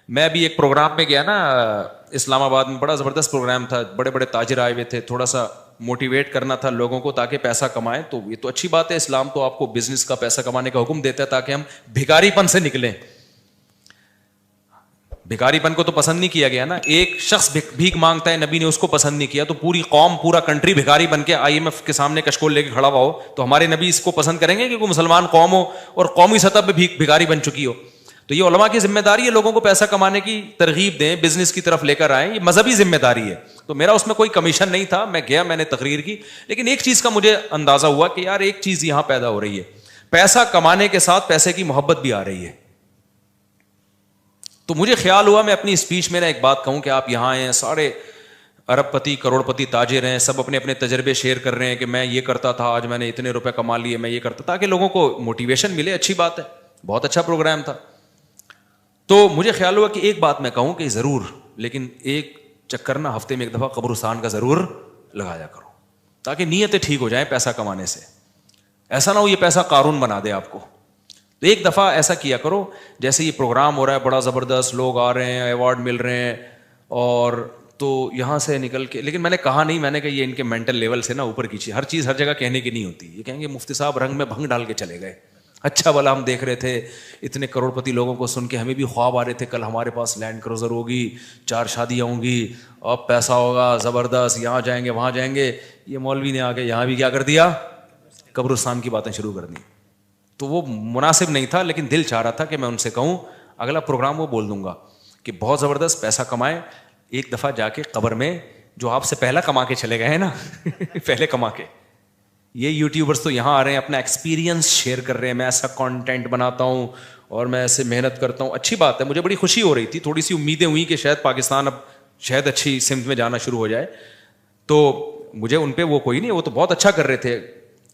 میں بھی ایک پروگرام میں گیا نا اسلام آباد میں, بڑا زبردست پروگرام تھا, بڑے بڑے تاجر آئے ہوئے تھے, تھوڑا سا موٹیویٹ کرنا تھا لوگوں کو تاکہ پیسہ کمائیں. تو یہ تو اچھی بات ہے, اسلام تو آپ کو بزنس کا پیسہ کمانے کا حکم دیتا ہے تاکہ ہم بھکاری پن سے نکلیں. بھکاری پن کو تو پسند نہیں کیا گیا نا, ایک شخص بھیک مانگتا ہے, نبی نے اس کو پسند نہیں کیا, تو پوری قوم پورا کنٹری بھکاری بن کے IMF کے سامنے کشکول لے کے کھڑا ہوا ہو, تو ہمارے نبی اس کو پسند کریں گے کہ کوئی مسلمان قوم ہو اور قومی سطح پہ بھکاری بن چکی ہو. تو یہ علماء کی ذمہ داری ہے لوگوں کو پیسہ کمانے کی ترغیب دیں, بزنس کی طرف لے کر آئیں, یہ مذہبی ذمہ داری ہے. تو میرا اس میں کوئی کمیشن نہیں تھا, میں گیا, میں نے تقریر کی, لیکن ایک چیز کا مجھے اندازہ ہوا کہ یار ایک چیز یہاں پیدا ہو رہی ہے, پیسہ کمانے کے ساتھ پیسے کی محبت بھی آ رہی ہے. تو مجھے خیال ہوا میں اپنی اسپیچ میں ایک بات کہوں کہ آپ یہاں ہیں, سارے ارب پتی کروڑ پتی تاجر ہیں, سب اپنے اپنے تجربے شیئر کر رہے ہیں کہ میں یہ کرتا تھا, آج میں نے اتنے روپے کما لیے, میں یہ کرتا, تاکہ لوگوں کو موٹیویشن ملے. اچھی بات ہے, بہت اچھا پروگرام تھا. تو مجھے خیال ہوا کہ ایک بات میں کہوں کہ ضرور, لیکن ایک چکر نا ہفتے میں ایک دفعہ قبرستان کا ضرور لگایا کرو تاکہ نیتیں ٹھیک ہو جائیں پیسہ کمانے سے. ایسا نہ ہو یہ پیسہ قارون بنا دے آپ کو. تو ایک دفعہ ایسا کیا کرو, جیسے یہ پروگرام ہو رہا ہے بڑا زبردست, لوگ آ رہے ہیں, ایوارڈ مل رہے ہیں, اور تو یہاں سے نکل کے, لیکن میں نے کہا نہیں, میں نے کہا یہ ان کے مینٹل لیول سے نا اوپر کیجیے, ہر چیز ہر جگہ کہنے کی نہیں ہوتی. یہ کہیں گے مفتی صاحب رنگ میں بھنگ ڈال کے چلے گئے, اچھا بلا ہم دیکھ رہے تھے اتنے کروڑ پتی لوگوں کو سن کے, ہمیں بھی خواب آ رہے تھے کل ہمارے پاس لینڈ کروزر ہوگی, 4 شادیاں ہوں گی, اب پیسہ ہوگا زبردست, یہاں جائیں گے وہاں جائیں گے. یہ مولوی نے آ کے یہاں بھی کیا کر دیا, قبرستان کی باتیں شروع کر دی. تو وہ مناسب نہیں تھا, لیکن دل چاہ رہا تھا کہ میں ان سے کہوں اگلا پروگرام وہ بول دوں گا کہ بہت زبردست پیسہ کمائیں, ایک دفعہ جا کے قبر میں جو آپ سے پہلا کما کے چلے گئے ہیں نا پہلے کما کے, یہ یوٹیوبرس تو یہاں آ رہے ہیں اپنا ایکسپیرینس شیئر کر رہے ہیں, میں ایسا کانٹینٹ بناتا ہوں اور میں ایسے محنت کرتا ہوں. اچھی بات ہے, مجھے بڑی خوشی ہو رہی تھی, تھوڑی سی امیدیں ہوئی کہ شاید پاکستان اب شاید اچھی سمت میں جانا شروع ہو جائے. تو مجھے ان پہ وہ کوئی نہیں, وہ تو بہت اچھا کر رہے تھے,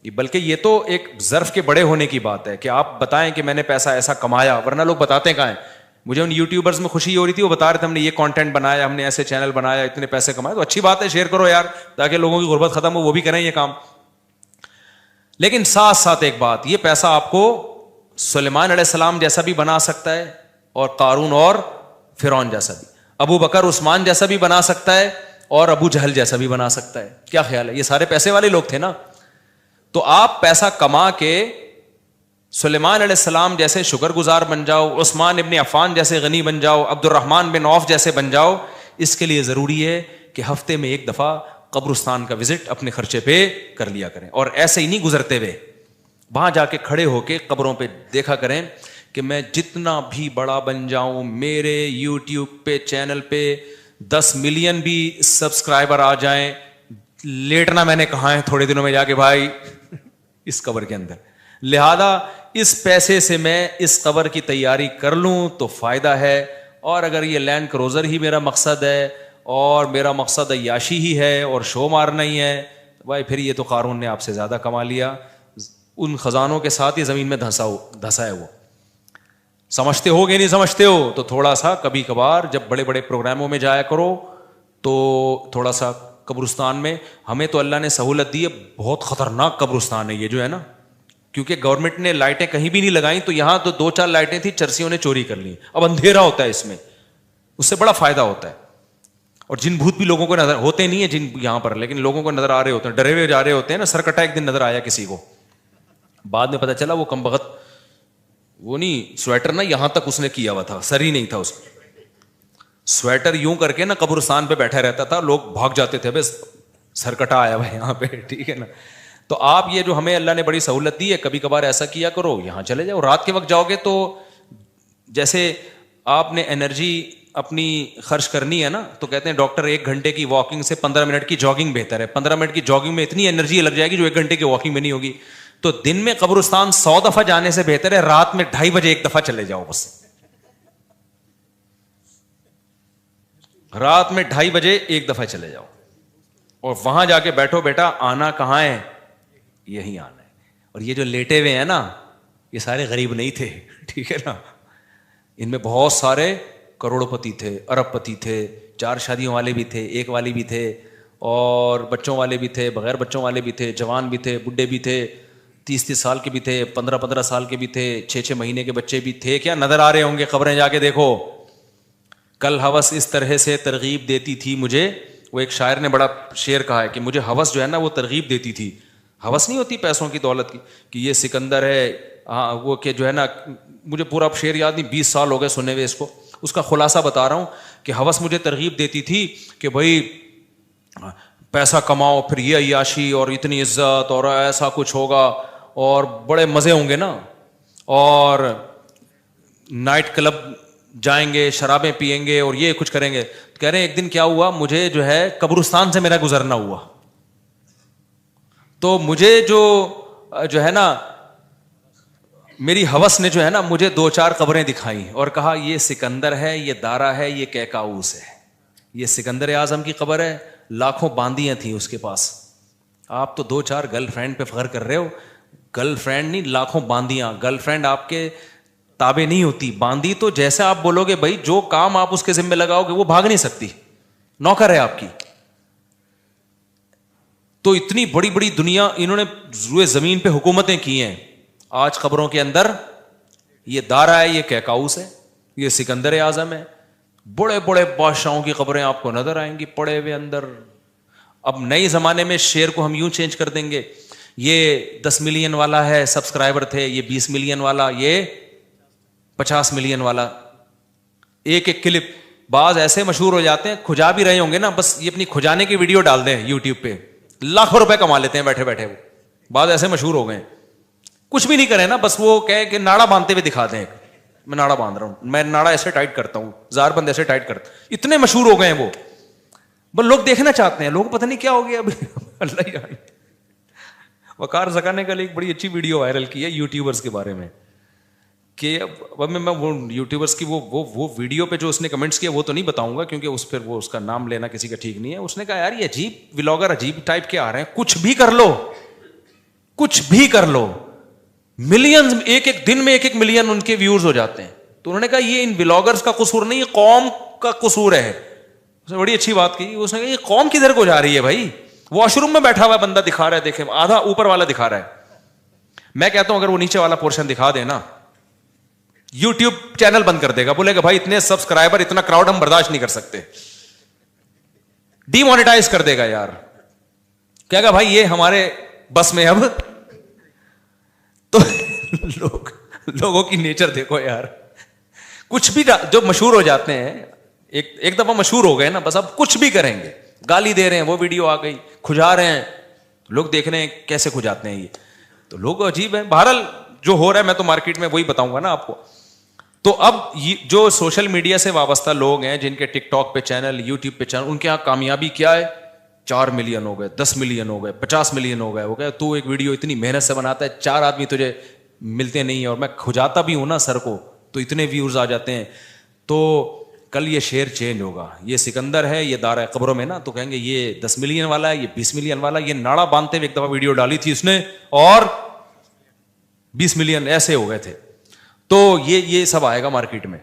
بلکہ یہ تو ایک ظرف کے بڑے ہونے کی بات ہے کہ آپ بتائیں کہ میں نے پیسہ ایسا کمایا, ورنہ لوگ بتاتے ہیں کہاں ہیں. مجھے ان یوٹیوبرز میں خوشی ہو رہی تھی, وہ بتا رہے تھے ہم نے یہ کانٹینٹ بنایا, ہم نے ایسے چینل بنایا, اتنے پیسے کمائے. تو اچھی بات ہے, شیئر کرو یار تاکہ لوگوں کی غربت ختم ہو, وہ بھی کریں یہ کام. لیکن ساتھ ساتھ ایک بات, یہ پیسہ آپ کو سلیمان علیہ السلام جیسا بھی بنا سکتا ہے, اور قارون اور فرعون جیسا بھی, ابو بکر عثمان جیسا بھی بنا سکتا ہے, اور ابو جہل جیسا بھی بنا سکتا ہے. کیا خیال ہے, یہ سارے پیسے والے لوگ تھے نا. تو آپ پیسہ کما کے سلیمان علیہ السلام جیسے شکر گزار بن جاؤ, عثمان ابن عفان جیسے غنی بن جاؤ, عبد الرحمن بن عوف جیسے بن جاؤ. اس کے لیے ضروری ہے کہ ہفتے میں ایک دفعہ قبرستان کا وزٹ اپنے خرچے پہ کر لیا کریں, اور ایسے ہی نہیں گزرتے ہوئے, وہاں جا کے کھڑے ہو کے قبروں پہ دیکھا کریں کہ میں جتنا بھی بڑا بن جاؤں, میرے یوٹیوب پہ چینل پہ 10 ملین بھی سبسکرائبر آ جائیں, لیٹنا میں نے کہا ہے تھوڑے دنوں میں جا کے بھائی اس قبر کے اندر. لہذا اس پیسے سے میں اس قبر کی تیاری کر لوں تو فائدہ ہے, اور اگر یہ لینڈ کروزر ہی میرا مقصد ہے اور میرا مقصد عیاشی ہی ہے اور شو مارنا ہی ہے, بھائی پھر یہ تو قارون نے آپ سے زیادہ کما لیا, ان خزانوں کے ساتھ ہی زمین میں دھسا ہے وہ. سمجھتے ہو کہ نہیں سمجھتے ہو؟ تو تھوڑا سا کبھی کبھار جب بڑے بڑے پروگراموں میں جایا کرو تو تھوڑا سا قبرستان میں, ہمیں تو اللہ نے سہولت دی ہے, بہت خطرناک قبرستان ہے یہ جو ہے نا, کیونکہ گورنمنٹ نے لائٹیں کہیں بھی نہیں لگائیں, تو یہاں تو 2-4 لائٹیں تھیں, چرسیوں نے چوری کر لی, اب اندھیرا ہوتا ہے اس میں, اس سے بڑا فائدہ ہوتا ہے. اور جن بھوت بھی لوگوں کو نظر ہوتے نہیں ہیں جن یہاں پر, لیکن لوگوں کو نظر آ رہے ہوتے ہیں, ڈرے ہوئے جا رہے ہوتے ہیں نا. سرکٹا ایک دن نظر آیا کسی کو, بعد میں پتا چلا وہ کمبخت وہ نہیں سویٹر نا یہاں تک اس نے کیا ہوا تھا, سر ہی نہیں تھا اس کا, سویٹر یوں کر کے نا قبرستان پہ بیٹھا رہتا تھا, لوگ بھاگ جاتے تھے, بس سرکٹا آیا ہوا یہاں پہ, ٹھیک ہے نا. تو آپ یہ جو ہمیں اللہ نے بڑی سہولت دی ہے, کبھی کبھار ایسا کیا کرو, یہاں چلے جاؤ. رات کے وقت جاؤ گے تو جیسے آپ نے انرجی اپنی خرچ کرنی ہے نا, تو کہتے ہیں ڈاکٹر 1 گھنٹے کی واکنگ سے 15 منٹ کی جاگنگ بہتر ہے. 15 منٹ کی جاگنگ میں اتنی انرجی لگ جائے گی جو 1 گھنٹے کی واکنگ میں نہیں ہوگی. تو دن میں قبرستان 100 دفعہ جانے سے بہتر ہے رات میں 2:30 بجے 1 دفعہ چلے جاؤ. بس رات میں 2:30 بجے 1 دفعہ چلے جاؤ, اور وہاں جا کے بیٹھو, بیٹا آنا کہاں ہے, یہی آنا ہے. اور یہ جو لیٹے ہوئے ہیں نا, یہ سارے غریب نہیں تھے, ٹھیک ہے نا, ان میں بہت سارے کروڑ پتی تھے, ارب پتی تھے, 4 شادیوں والے بھی تھے, 1 والی بھی تھے, اور بچوں والے بھی تھے, بغیر بچوں والے بھی تھے, جوان بھی تھے, بڈھے بھی تھے, 30 سال کے بھی تھے, 15 سال کے بھی تھے, 6 مہینے کے بچے بھی تھے. کیا نظر آ رہے ہوں گے, خبریں جا کے دیکھو. کل ہوس اس طرح سے ترغیب دیتی تھی مجھے. وہ ایک شاعر نے بڑا شعر کہا ہے کہ مجھے ہوس جو ہے نا وہ ترغیب دیتی تھی. ہوس نہیں ہوتی پیسوں کی دولت کی کہ یہ سکندر ہے, ہاں وہ کہ جو ہے نا, مجھے پورا شعر یاد نہیں, 20 سال ہو گئے سنے ہوئے اس کو. اس کا خلاصہ بتا رہا ہوں کہ ہوس مجھے ترغیب دیتی تھی کہ بھائی پیسہ کماؤ, پھر یہ عیاشی اور اتنی عزت اور ایسا کچھ ہوگا اور بڑے مزے ہوں گے نا, اور نائٹ کلب جائیں گے, شرابیں پئیں گے اور یہ کچھ کریں گے. کہہ رہے ہیں ایک دن کیا ہوا, مجھے جو ہے قبرستان سے میرا گزرنا ہوا, تو مجھے جو ہے نا میری ہوس نے جو ہے نا مجھے 2-4 قبریں دکھائیں اور کہا یہ سکندر ہے, یہ دارا ہے, یہ کیکاؤس ہے. یہ سکندر اعظم کی قبر ہے, لاکھوں باندیاں تھیں اس کے پاس. آپ تو 2-4 گرل فرینڈ پہ فخر کر رہے ہو, گرل فرینڈ نہیں لاکھوں باندیاں. گرل فرینڈ آپ کے تابع نہیں ہوتی, باندی تو جیسے آپ بولو گے بھائی جو کام آپ اس کے ذمہ لگاؤ گے وہ بھاگ نہیں سکتی, نوکر ہے آپ کی. تو اتنی بڑی بڑی دنیا انہوں نے روئے زمین پہ حکومتیں کی ہیں. آج قبروں کے اندر یہ دارا ہے, یہ کیکاؤس ہے, یہ سکندر اعظم ہے. بڑے بڑے بادشاہوں کی قبریں آپ کو نظر آئیں گی پڑے ہوئے اندر. اب نئے زمانے میں شعر کو ہم یوں چینج کر دیں گے, یہ 10 ملین والا ہے سبسکرائبر تھے, یہ 20 ملین والا, یہ 50 ملین والا. ایک ایک کلپ بعض ایسے مشہور ہو جاتے ہیں, کھجا بھی رہے ہوں گے نا, بس یہ اپنی کھجانے کی ویڈیو ڈال دیں یوٹیوب پہ, لاکھوں روپے کما لیتے ہیں بیٹھے بیٹھے. وہ بعض ایسے مشہور ہو گئے, کچھ بھی نہیں کرے نا, بس وہ کہے کہ ناڑا باندھتے ہوئے دکھا دیں, میں ناڑا باندھ رہا ہوں, میں ناڑا ایسے ٹائٹ کرتا ہوں, زار بند ایسے ٹائٹ کرتا. اتنے مشہور ہو گئے ہیں وہ, بس لوگ دیکھنا چاہتے ہیں. لوگ پتہ نہیں کیا ہو گیا ابھی اللہ ہی جانے. وقار زکا نے کل ایک بڑی اچھی ویڈیو وائرل کی ہے یوٹیوبرز کے بارے میں, کہ اب میں وہ یوٹیوبرز کی وہ ویڈیو پہ جو اس نے کمنٹس کیا وہ تو نہیں بتاؤں گا, کیونکہ اس پھر وہ اس کا نام لینا کسی کا ٹھیک نہیں ہے. اس نے کہا یار یہ عجیب ولاگر عجیب ٹائپ کے آ رہے ہیں, کچھ بھی کر لو, کچھ بھی کر لو, ملینز ایک ایک دن میں 1-1 ملین ان کے ویورز ہو جاتے ہیں. تو انہوں نے کہا یہ ان ولاگرز کا قصور نہیں, یہ قوم کا قصور ہے. اس نے بڑی اچھی بات کی, اس نے کہا یہ قوم کدھر کو جا رہی ہے بھائی, واش روم میں بیٹھا ہوا بندہ دکھا رہا ہے, دیکھیں آدھا اوپر والا دکھا رہا ہے. میں کہتا ہوں اگر وہ نیچے والا پورشن دکھا دے نا, یوٹیوب چینل بند کر دے گا, بولے گا بھائی اتنے سبسکرائبر اتنا کراؤڈ ہم برداشت نہیں کر سکتے, ڈی مانیٹائز کر دے گا یار. کہے گا بھائی یہ ہمارے بس میں اب. تو لوگوں کی نیچر دیکھو یار, کچھ بھی جو مشہور ہو جاتے ہیں ایک دفعہ مشہور ہو گئے نا, بس اب کچھ بھی کریں گے. گالی دے رہے ہیں, وہ ویڈیو آ گئی, کھجا رہے ہیں, لوگ دیکھ رہے ہیں کیسے کھجاتے ہیں یہ, تو لوگ عجیب ہیں. بہرحال جو ہو رہا ہے میں تو مارکیٹ میں وہی بتاؤں گا نا آپ کو. تو اب جو سوشل میڈیا سے وابستہ لوگ ہیں جن کے ٹک ٹاک پہ چینل, یوٹیوب پہ چینل, ان کے یہاں کامیابی کیا ہے, 4 ملین ہو گئے, 10 ملین ہو گئے, 50 ملین ہو گئے. وہ کہ تو ایک ویڈیو اتنی محنت سے بناتا ہے, 4 آدمی تجھے ملتے نہیں ہیں, اور میں کھجاتا بھی ہوں نا سر کو, تو اتنے ویورز آ جاتے ہیں. تو کل یہ شعر چینج ہوگا, یہ سکندر ہے, یہ دارا قبروں میں نا, تو کہیں گے یہ 10 ملین والا ہے, یہ 20 ملین والا. یہ ناڑا باندھتے ہوئے ایک دفعہ ویڈیو ڈالی تھی اس نے, اور 20 ملین ایسے ہو گئے تھے. تو یہ سب آئے گا مارکیٹ میں.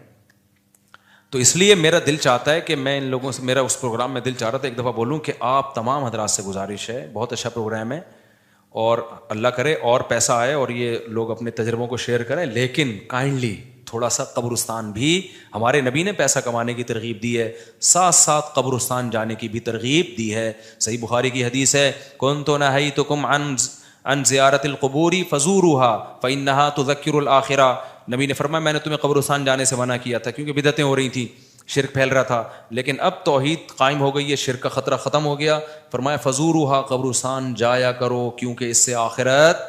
تو اس لیے میرا دل چاہتا ہے کہ میں ان لوگوں سے, میرا اس پروگرام میں دل چاہ رہا تھا ایک دفعہ بولوں کہ آپ تمام حضرات سے گزارش ہے, بہت اچھا پروگرام ہے, اور اللہ کرے اور پیسہ آئے اور یہ لوگ اپنے تجربوں کو شیئر کریں, لیکن کائنڈلی تھوڑا سا قبرستان بھی, ہمارے نبی نے پیسہ کمانے کی ترغیب دی ہے, ساتھ ساتھ قبرستان جانے کی بھی ترغیب دی ہے. صحیح بخاری کی حدیث ہے, کنت نہیتکم عن زیارت القبور فزوروها فانها تذکر الاخرہ. نبی نے فرمایا میں نے تمہیں قبرستان جانے سے منع کیا تھا کیونکہ بدعتیں ہو رہی تھیں, شرک پھیل رہا تھا, لیکن اب توحید قائم ہو گئی ہے, شرک کا خطرہ ختم ہو گیا. فرمایا فزوروها, قبرستان جایا کرو, کیونکہ اس سے آخرت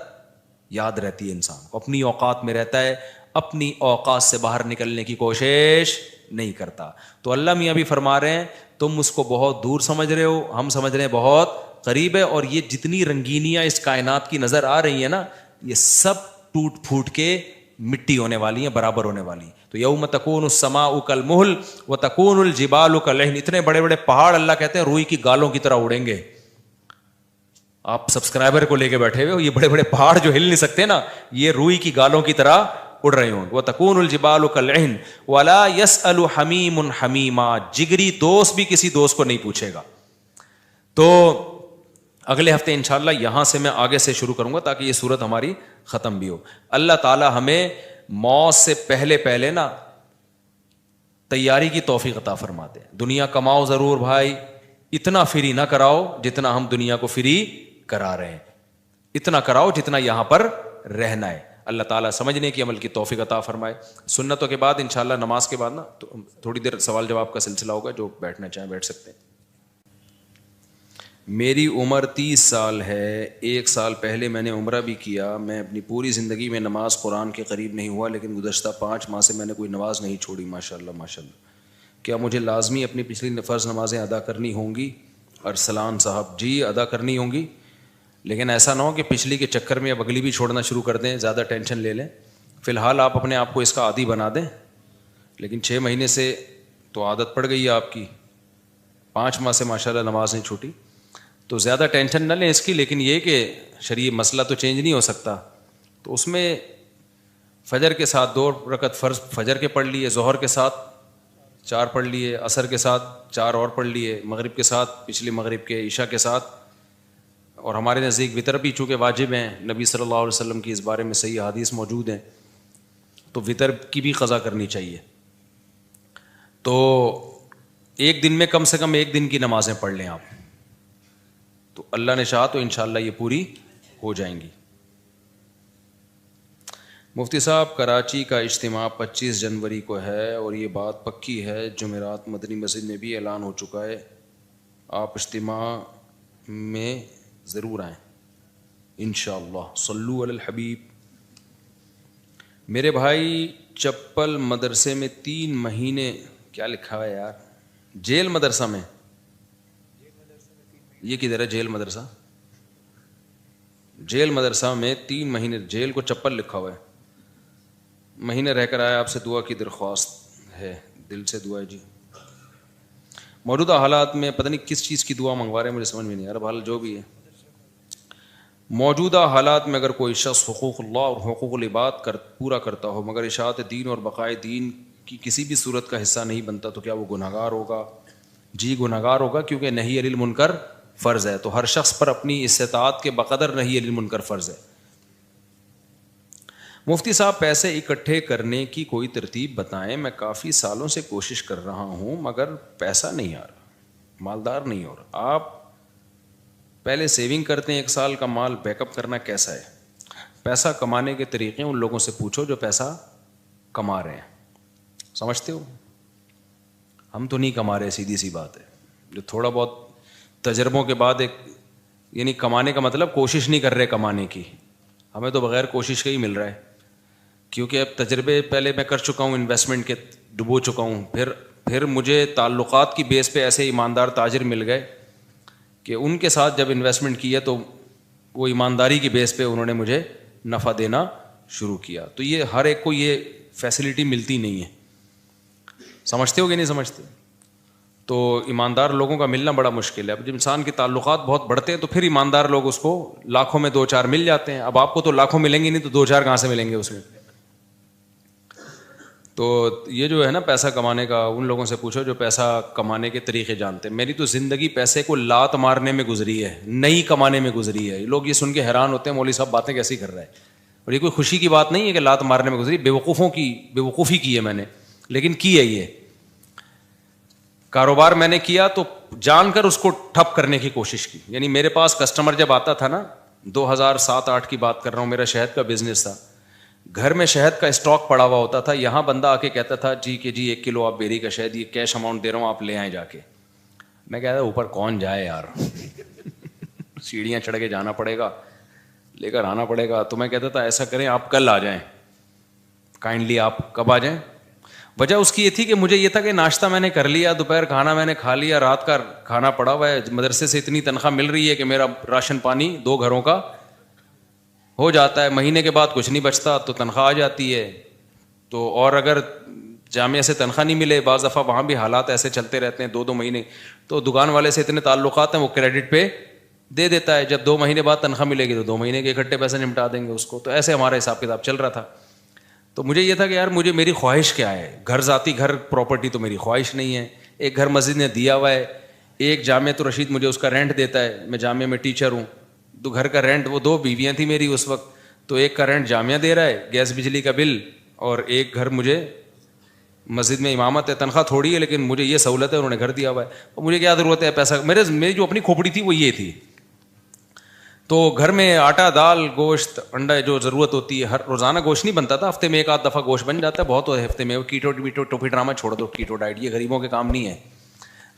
یاد رہتی ہے, انسان کو اپنی اوقات میں رہتا ہے, اپنی اوقات سے باہر نکلنے کی کوشش نہیں کرتا. تو اللہ میاں بھی فرما رہے ہیں تم اس کو بہت دور سمجھ رہے ہو, ہم سمجھ رہے ہیں بہت قریب ہے. اور یہ جتنی رنگینیاں اس کائنات کی نظر آ رہی ہیں نا, یہ سب ٹوٹ پھوٹ کے مٹی ہونے والی ہیں, برابر ہونے والی ہیں. تو یوم تکون السماء کالمہل وتکون الجبال کالعہن. اتنے بڑے بڑے پہاڑ اللہ کہتے ہیں روئی کی گالوں کی طرح اڑیں گے. آپ سبسکرائبر کو لے کے بیٹھے ہوئے ہو, یہ بڑے بڑے پہاڑ جو ہل نہیں سکتے نا, یہ روئی کی گالوں کی طرح اڑ رہے ہوں. وتکون الجبال کالعہن ولا يسأل حمیم حمیما. جگری دوست بھی کسی دوست کو نہیں پوچھے گا. تو اگلے ہفتے انشاءاللہ یہاں سے میں آگے سے شروع کروں گا تاکہ یہ صورت ہماری ختم بھی ہو. اللہ تعالی ہمیں موت سے پہلے نا تیاری کی توفیق عطا فرما دے. دنیا کماؤ ضرور بھائی, اتنا فری نہ کراؤ جتنا ہم دنیا کو فری کرا رہے ہیں, اتنا کراؤ جتنا یہاں پر رہنا ہے. اللہ تعالیٰ سمجھنے کی عمل کی توفیق عطا فرمائے. سنتوں کے بعد انشاءاللہ نماز کے بعد نا تھوڑی دیر سوال جواب کا سلسلہ ہوگا, جو بیٹھنا چاہیں بیٹھ سکتے ہیں. میری عمر 30 سال ہے. 1 سال پہلے میں نے عمرہ بھی کیا. میں اپنی پوری زندگی میں نماز قرآن کے قریب نہیں ہوا, لیکن گزشتہ 5 ماہ سے میں نے کوئی نماز نہیں چھوڑی. ماشاءاللہ ماشاءاللہ. کیا مجھے لازمی اپنی پچھلی فرض نمازیں ادا کرنی ہوں گی؟ ارسلان صاحب جی ادا کرنی ہوں گی, لیکن ایسا نہ ہو کہ پچھلی کے چکر میں اب اگلی بھی چھوڑنا شروع کر دیں, زیادہ ٹینشن لے لیں. فی الحال آپ اپنے آپ کو اس کا عادی بنا دیں, لیکن 6 مہینے سے تو عادت پڑ گئی ہے آپ کی, 5 ماہ سے ماشاءاللہ نماز نہیں چھوٹی, تو زیادہ ٹینشن نہ لیں اس کی. لیکن یہ کہ شرعی مسئلہ تو چینج نہیں ہو سکتا, تو اس میں فجر کے ساتھ 2 رکعت فرض فجر کے پڑھ لیے, ظہر کے ساتھ 4 پڑھ لیے, عصر کے ساتھ 4 اور پڑھ لیے, مغرب کے ساتھ پچھلی مغرب کے, عشاء کے ساتھ. اور ہمارے نزدیک وطر بھی چونکہ واجب ہیں, نبی صلی اللہ علیہ وسلم کی اس بارے میں صحیح حدیث موجود ہیں, تو وطر کی بھی قضا کرنی چاہیے. تو ایک دن میں کم سے کم 1 دن کی نمازیں پڑھ لیں آپ, تو اللہ نے چاہا تو انشاءاللہ یہ پوری ہو جائیں گی. مفتی صاحب کراچی کا اجتماع 25 جنوری کو ہے اور یہ بات پکی ہے, جمعرات مدنی مسجد میں بھی اعلان ہو چکا ہے. آپ اجتماع میں ضرور آئیں انشاءاللہ. صلو علی الحبیب. میرے بھائی چپل مدرسے میں 3 مہینے, کیا لکھا ہے یار, جیل مدرسہ میں, یہ کدھر ہے جیل مدرسہ؟ جیل مدرسہ میں 3 مہینے, جیل کو چپل لکھا ہوا ہے, مہینے رہ کر آیا. آپ سے دعا کی درخواست ہے, دل سے دعا ہے جی. موجودہ حالات میں پتہ نہیں کس چیز کی دعا منگوا رہے ہیں, مجھے سمجھ میں نہیں آ رہا. بہرحال جو بھی ہے, موجودہ حالات میں اگر کوئی شخص حقوق اللہ اور حقوق العباد پورا کرتا ہو مگر اشاعت دین اور بقائے دین کی کسی بھی صورت کا حصہ نہیں بنتا, تو کیا وہ گنہگار ہوگا؟ جی گنہگار ہوگا, کیونکہ نہی عن المنکر فرض ہے, تو ہر شخص پر اپنی استطاعت کے بقدر نہی عن المنکر فرض ہے. مفتی صاحب پیسے اکٹھے کرنے کی کوئی ترتیب بتائیں. میں کافی سالوں سے کوشش کر رہا ہوں مگر پیسہ نہیں آ رہا, مالدار نہیں ہو رہا. آپ پہلے سیونگ کرتے ہیں, 1 سال کا مال بیک اپ کرنا کیسا ہے؟ پیسہ کمانے کے طریقے ان لوگوں سے پوچھو جو پیسہ کما رہے ہیں, سمجھتے ہو؟ ہم تو نہیں کما رہے, سیدھی سی بات ہے. جو تھوڑا بہت تجربوں کے بعد ایک, یعنی کمانے کا مطلب کوشش نہیں کر رہے کمانے کی, ہمیں تو بغیر کوشش کا ہی مل رہا ہے, کیونکہ اب تجربے پہلے میں کر چکا ہوں, انویسٹمنٹ کے ڈبو چکا ہوں. پھر مجھے تعلقات کی بیس پہ ایسے ایماندار تاجر مل گئے کہ ان کے ساتھ جب انویسٹمنٹ کیا تو وہ ایمانداری کی بیس پہ انہوں نے مجھے نفع دینا شروع کیا. تو یہ ہر ایک کو یہ فیسلٹی ملتی نہیں ہے, سمجھتے ہو کہ نہیں سمجھتے؟ تو ایماندار لوگوں کا ملنا بڑا مشکل ہے. اب جب انسان کے تعلقات بہت بڑھتے ہیں تو پھر ایماندار لوگ اس کو لاکھوں میں 2-4 مل جاتے ہیں. اب آپ کو تو لاکھوں ملیں گے نہیں, تو 2-4 کہاں سے ملیں گے اس میں؟ تو یہ جو ہے نا پیسہ کمانے کا, ان لوگوں سے پوچھو جو پیسہ کمانے کے طریقے جانتے ہیں. میری تو زندگی پیسے کو لات مارنے میں گزری ہے, نہیں کمانے میں گزری ہے. لوگ یہ سن کے حیران ہوتے ہیں مولوی صاحب باتیں کیسی کر رہے ہیں, اور یہ کوئی خوشی کی بات نہیں ہے کہ لات مارنے میں گزری. بیوقوفی کی ہے میں نے, لیکن کی ہے. یہ کاروبار میں نے کیا تو جان کر اس کو ٹھپ کرنے کی کوشش کی. یعنی میرے پاس کسٹمر جب آتا تھا نا, 2007-8 کی بات کر رہا ہوں, میرا شہد کا بزنس تھا, گھر میں شہد کا اسٹاک پڑا ہوا ہوتا تھا. یہاں بندہ آ کے کہتا تھا جی 1 کلو آپ بیری کا شہد, یہ کیش اماؤنٹ دے رہا ہوں, آپ لے آئیں جا کے. میں کہتا اوپر کون جائے یار, سیڑھیاں چڑھ کے جانا پڑے گا, لے کر آنا پڑے گا. تو میں کہتا تھا ایسا کریں آپ کل آ جائیں, کائنڈلی آپ کب آ جائیں. وجہ اس کی یہ تھی کہ مجھے یہ تھا کہ ناشتہ میں نے کر لیا, دوپہر کھانا میں نے کھا لیا, رات کا کھانا پڑا ہوا ہے, مدرسے سے اتنی تنخواہ مل رہی ہے کہ میرا راشن پانی 2 گھروں کا ہو جاتا ہے. مہینے کے بعد کچھ نہیں بچتا تو تنخواہ آ جاتی ہے. تو اور اگر جامعہ سے تنخواہ نہیں ملے, بعض دفعہ وہاں بھی حالات ایسے چلتے رہتے ہیں 2-2 مہینے, تو دکان والے سے اتنے تعلقات ہیں وہ کریڈٹ پہ دے دیتا ہے. جب 2 مہینے بعد تنخواہ ملے گی تو 2 مہینے کے اکٹھے پیسے نمٹا دیں گے اس کو. تو ایسے ہمارا حساب کتاب چل رہا تھا. تو مجھے یہ تھا کہ یار میری خواہش کیا ہے, گھر پراپرٹی تو میری خواہش نہیں ہے. ایک گھر مسجد نے دیا ہوا ہے, ایک جامعہ تو رشید مجھے اس کا رینٹ دیتا ہے, میں جامعہ میں ٹیچر ہوں, تو گھر کا رینٹ, وہ 2 بیویاں تھیں میری اس وقت, تو ایک کا رینٹ جامعہ دے رہا ہے, گیس بجلی کا بل, اور ایک گھر مجھے مسجد میں امامت ہے, تنخواہ تھوڑی ہے, لیکن مجھے یہ سہولت ہے, انہوں نے گھر دیا ہوا ہے, اور مجھے کیا ضرورت ہے پیسہ. میری جو اپنی کھوپڑی تھی وہ یہ تھی. تو گھر میں آٹا, دال, گوشت, انڈا جو ضرورت ہوتی ہے, ہر روزانہ گوشت نہیں بنتا تھا, ہفتے میں ایک آدھ دفعہ گوشت بن جاتا ہے, بہت ہو ہفتے میں. کیٹو ویٹو ٹوپی ڈرامہ چھوڑ دو, کیٹو ڈائٹ یہ غریبوں کے کام نہیں ہے.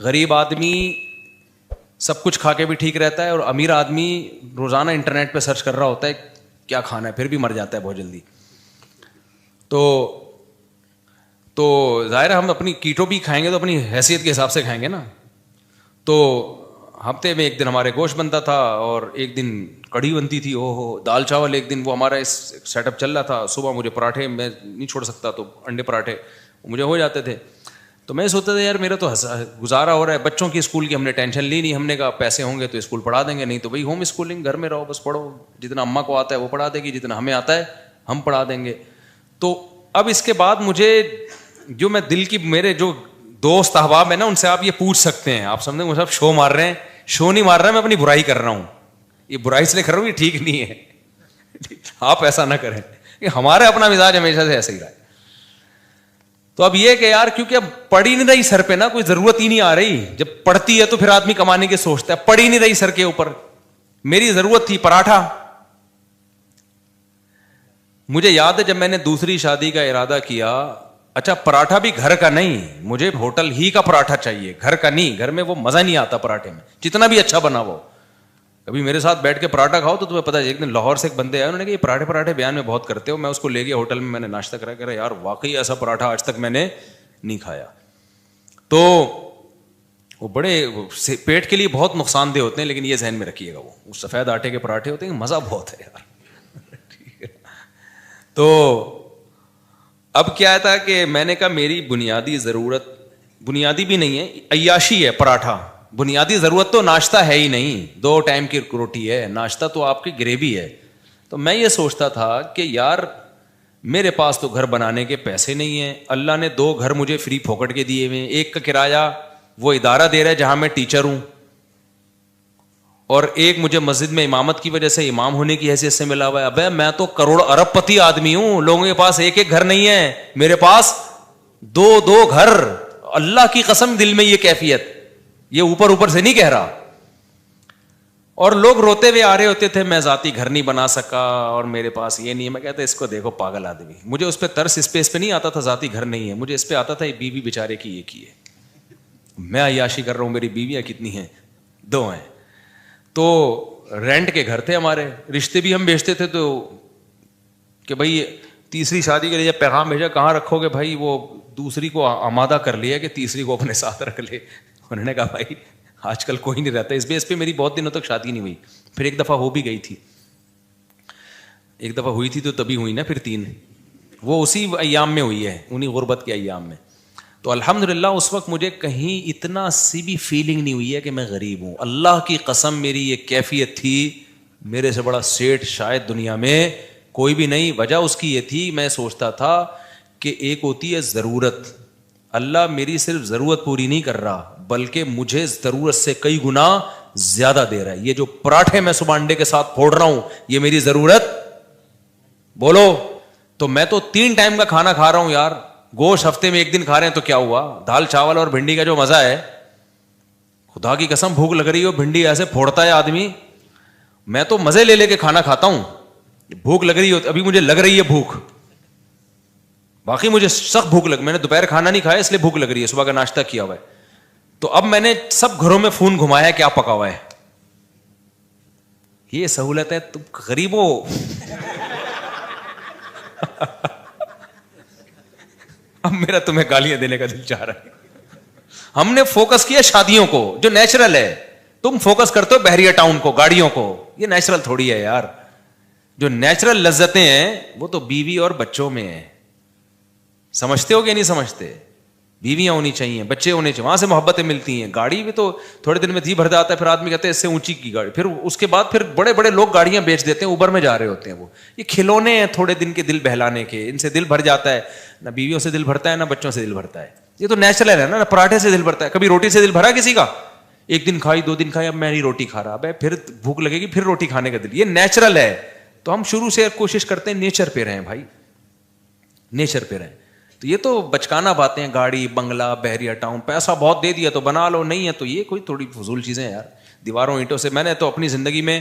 غریب آدمی سب کچھ کھا کے بھی ٹھیک رہتا ہے, اور امیر آدمی روزانہ انٹرنیٹ پہ سرچ کر رہا ہوتا ہے کیا کھانا ہے, پھر بھی مر جاتا ہے بہت جلدی. تو ظاہر ہے ہم اپنی کیٹو بھی کھائیں گے تو اپنی حیثیت کے حساب سے کھائیں گے نا. تو ہفتے میں ایک دن ہمارے گوشت بنتا تھا, اور ایک دن کڑھی بنتی تھی, دال چاول ایک دن, وہ ہمارا اس سیٹ اپ چل رہا تھا. صبح مجھے پراٹھے, میں نہیں چھوڑ سکتا, تو انڈے پراٹھے مجھے ہو جاتے تھے. تو میں سوچتا تھا یار میرا تو گزارا ہو رہا ہے. بچوں کی اسکول کی ہم نے ٹینشن لی نہیں, ہم نے کہا پیسے ہوں گے تو اسکول پڑھا دیں گے, نہیں تو بھائی ہوم اسکولنگ, گھر میں رہو بس پڑھو, جتنا اماں کو آتا ہے وہ پڑھا دے گی, جتنا ہمیں آتا ہے ہم پڑھا دیں گے. تو اب اس کے بعد مجھے جو میں دل کی, میرے جو دوست احباب ہیں نا, ان سے آپ یہ پوچھ سکتے ہیں, آپ سمجھیں مجھے شو مار رہے ہیں, شو نہیں مار رہا, میں اپنی برائی کر رہا ہوں. یہ برائی اس لیے کر رہا ہوں, یہ ٹھیک نہیں ہے, آپ ایسا نہ کریں, کہ ہمارا اپنا مزاج ہمیشہ سے ایسا ہی رہا ہے. تو اب یہ کہ یار کیونکہ اب پڑ ہی نہیں رہی سر پہ نا, کوئی ضرورت ہی نہیں آ رہی. جب پڑتی ہے تو پھر آدمی کمانے کے سوچتا ہے, پڑ ہی نہیں رہی سر کے اوپر. میری ضرورت تھی پراٹھا. مجھے یاد ہے جب میں نے دوسری شادی کا ارادہ کیا, اچھا پراٹھا بھی گھر کا نہیں, مجھے ہوٹل ہی کا پراٹھا چاہیے, گھر کا نہیں. گھر میں وہ مزہ نہیں آتا پراٹھے میں, جتنا بھی اچھا بنا وہ. کبھی میرے ساتھ بیٹھ کے پراٹھا کھاؤ تو تمہیں پتا ہے. ایک دن لاہور سے ایک بندے آئے, انہوں نے کہا یہ پراٹھے بیان میں بہت کرتے ہو. میں اس کو لے گیا ہوٹل میں, میں نے ناشتہ کرا, کہہ رہا یار واقعی ایسا پراٹھا آج تک میں نے نہیں کھایا. تو وہ بڑے پیٹ کے لیے بہت نقصان دہ ہوتے ہیں, لیکن یہ ذہن میں رکھیے گا, وہ سفید آٹے کے پراٹھے ہوتے ہیں, مزہ بہت ہے یار. ٹھیک ہے. تو اب کیا تھا کہ میں نے کہا میری بنیادی ضرورت, بنیادی بھی نہیں ہے, عیاشی ہے پراٹھا. بنیادی ضرورت تو ناشتہ ہے ہی نہیں, 2 ٹائم کی روٹی ہے, ناشتہ تو آپ کی گریوی ہے. تو میں یہ سوچتا تھا کہ یار میرے پاس تو گھر بنانے کے پیسے نہیں ہیں, اللہ نے 2 گھر مجھے فری پھوکٹ کے دیے ہوئے ہیں. ایک کا کرایہ وہ ادارہ دے رہا ہے جہاں میں ٹیچر ہوں, اور ایک مجھے مسجد میں امامت کی وجہ سے امام ہونے کی حیثیت سے ملا ہوا ہے. ابے میں تو کروڑ ارب پتی آدمی ہوں, لوگوں کے پاس ایک گھر نہیں ہے, میرے پاس 2 گھر. اللہ کی قسم دل میں یہ کیفیت, یہ اوپر سے نہیں کہہ رہا. اور لوگ روتے ہوئے آ رہے ہوتے تھے میں ذاتی گھر نہیں بنا سکا اور میرے پاس یہ نہیں ہے. میں کہتا اس کو دیکھو پاگل آدمی. مجھے اس پہ ترس اس پہ نہیں آتا تھا ذاتی گھر نہیں ہے, مجھے اس پہ آتا تھا یہ بیوی بیچارے کی یہ کی ہے. میں عیاشی کر رہا ہوں, میری بیویاں کتنی ہیں, 2 ہیں. تو رینٹ کے گھر تھے ہمارے, رشتے بھی ہم بیچتے تھے. تو کہ بھائی تیسری شادی کے لیے جب پیغام بھیجا کہاں رکھو گے بھائی, وہ دوسری کو آمادہ کر لیا کہ تیسری کو اپنے ساتھ رکھ لے. انہوں نے کہا بھائی آج کل کوئی نہیں رہتا. اس بیس پہ میری بہت دنوں تک شادی نہیں ہوئی. پھر ایک دفعہ ہو بھی گئی تھی, ایک دفعہ ہوئی تھی تو تبھی ہوئی نا, پھر 3 وہ اسی ایام میں ہوئی ہے, انہیں غربت کے ایام میں. تو الحمدللہ اس وقت مجھے کہیں اتنا سی بھی فیلنگ نہیں ہوئی ہے کہ میں غریب ہوں. اللہ کی قسم میری یہ کیفیت تھی, میرے سے بڑا سیٹ شاید دنیا میں کوئی بھی نہیں. وجہ اس کی یہ تھی, میں سوچتا تھا کہ ایک ہوتی ہے ضرورت, اللہ میری صرف ضرورت پوری نہیں کر رہا بلکہ مجھے ضرورت سے کئی گنا زیادہ دے رہا ہے. یہ جو پراٹھے میں صبح انڈے کے ساتھ پھوڑ رہا ہوں یہ میری ضرورت بولو. تو میں تو 3 ٹائم کا کھانا کھا رہا ہوں یار. گوشت ہفتے میں 1 دن کھا رہے ہیں تو کیا ہوا, دال چاول اور بھنڈی کا جو مزہ ہے, خدا کی قسم بھوک لگ رہی ہو, بھنڈی ایسے پھوڑتا ہے آدمی, میں تو مزے لے کے کھانا کھاتا ہوں. بھوک لگ رہی ہو, ابھی مجھے لگ رہی ہے بھوک, باقی مجھے سخت بھوک میں نے دوپہر کھانا نہیں کھایا اس لیے بھوک لگ رہی ہے, صبح کا ناشتہ کیا ہوا ہے. تو اب میں نے سب گھروں میں فون گھمایا کیا پکا ہوا ہے. یہ سہولت ہے, تم غریبوں اب میرا تمہیں گالیاں دینے کا دل چاہ رہا ہے. ہم نے فوکس کیا شادیوں کو جو نیچرل ہے, تم فوکس کرتے ہو بحریہ ٹاؤن کو, گاڑیوں کو. یہ نیچرل تھوڑی ہے یار. جو نیچرل لذتیں ہیں وہ تو بیوی اور بچوں میں ہیں. سمجھتے ہو کہ نہیں سمجھتے؟ بیویاں ہونی چاہیے, بچے ہونے چاہیے, وہاں سے محبتیں ملتی ہیں. گاڑی بھی تو تھوڑے دن میں جی بھر جاتا ہے, پھر آدمی کہتے ہیں اس سے اونچی کی گاڑی, پھر اس کے بعد پھر بڑے بڑے لوگ گاڑیاں بیچ دیتے ہیں, اوبر میں جا رہے ہوتے ہیں. وہ یہ کھلونے ہیں تھوڑے دن کے دل بہلانے کے, ان سے دل بھر جاتا ہے. نہ بیویوں سے دل بھرتا ہے نہ بچوں سے دل بھرتا ہے. یہ تو نیچرل ہے نا. پراٹھے سے دل بھرتا ہے, کبھی روٹی سے دل بھرا کسی کا؟ 1 دن کھائی 2 دن کھائی, اب میں نہیں روٹی کھا رہا, اب پھر بھوک لگے گی پھر روٹی کھانے کا دل. یہ نیچرل ہے. تو ہم شروع سے کوشش کرتے ہیں نیچر پہ رہیں بھائی, نیچر پہ رہیں. تو یہ تو بچکانا باتیں ہیں, گاڑی, بنگلہ, بحریہ ٹاؤن, پیسہ بہت دے دیا تو بنا لو, نہیں ہے تو یہ کوئی تھوڑی فضول چیزیں ہیں یار, دیواروں اینٹوں سے. میں نے تو اپنی زندگی میں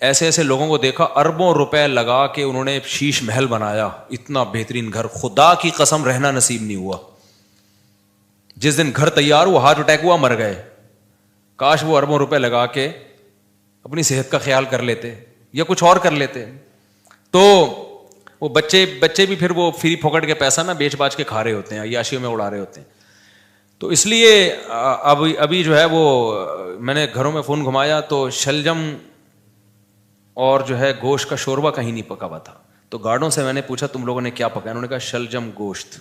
ایسے ایسے لوگوں کو دیکھا اربوں روپے لگا کے انہوں نے شیش محل بنایا, اتنا بہترین گھر, خدا کی قسم رہنا نصیب نہیں ہوا. جس دن گھر تیار ہوا ہارٹ اٹیک ہوا, مر گئے. کاش وہ اربوں روپے لگا کے اپنی صحت کا خیال کر لیتے یا کچھ اور کر لیتے. تو وہ بچے بھی پھر وہ فری پھوکٹ کے پیسہ نا بیچ باچ کے کھا رہے ہوتے ہیں, عیاشیوں میں اڑا رہے ہوتے ہیں. تو اس لیے ابھی جو ہے وہ میں نے گھروں میں فون گھمایا تو شلجم اور جو ہے گوشت کا شوربہ کہیں نہیں پکا ہوا تھا. تو گارڈوں سے میں نے پوچھا تم لوگوں نے کیا پکایا, انہوں نے کہا شلجم گوشت.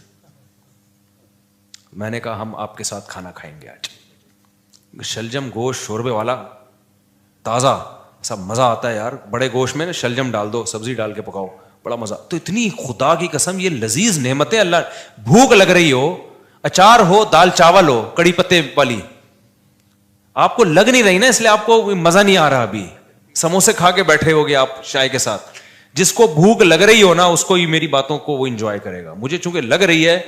میں نے کہا ہم آپ کے ساتھ کھانا کھائیں گے آج. شلجم گوشت شوربے والا تازہ, سب مزہ آتا ہے یار. بڑے گوشت میں شلجم ڈال دو, سبزی ڈال کے پکاؤ, بڑا مزہ. تو اتنی خدا کی قسم یہ لذیذ نعمتیں اللہ, بھوک لگ رہی ہو, اچار ہو, دال چاول ہو, کڑی پتے والی, آپ کو لگ نہیں رہی نا, اس لیے آپ کو مزہ نہیں آ رہا. ابھی سموسے کھا کے بیٹھے ہوگے آپ چائے کے ساتھ. جس کو بھوک لگ رہی ہو نا اس کو میری باتوں کو وہ انجوائے کرے گا. مجھے چونکہ لگ رہی ہے,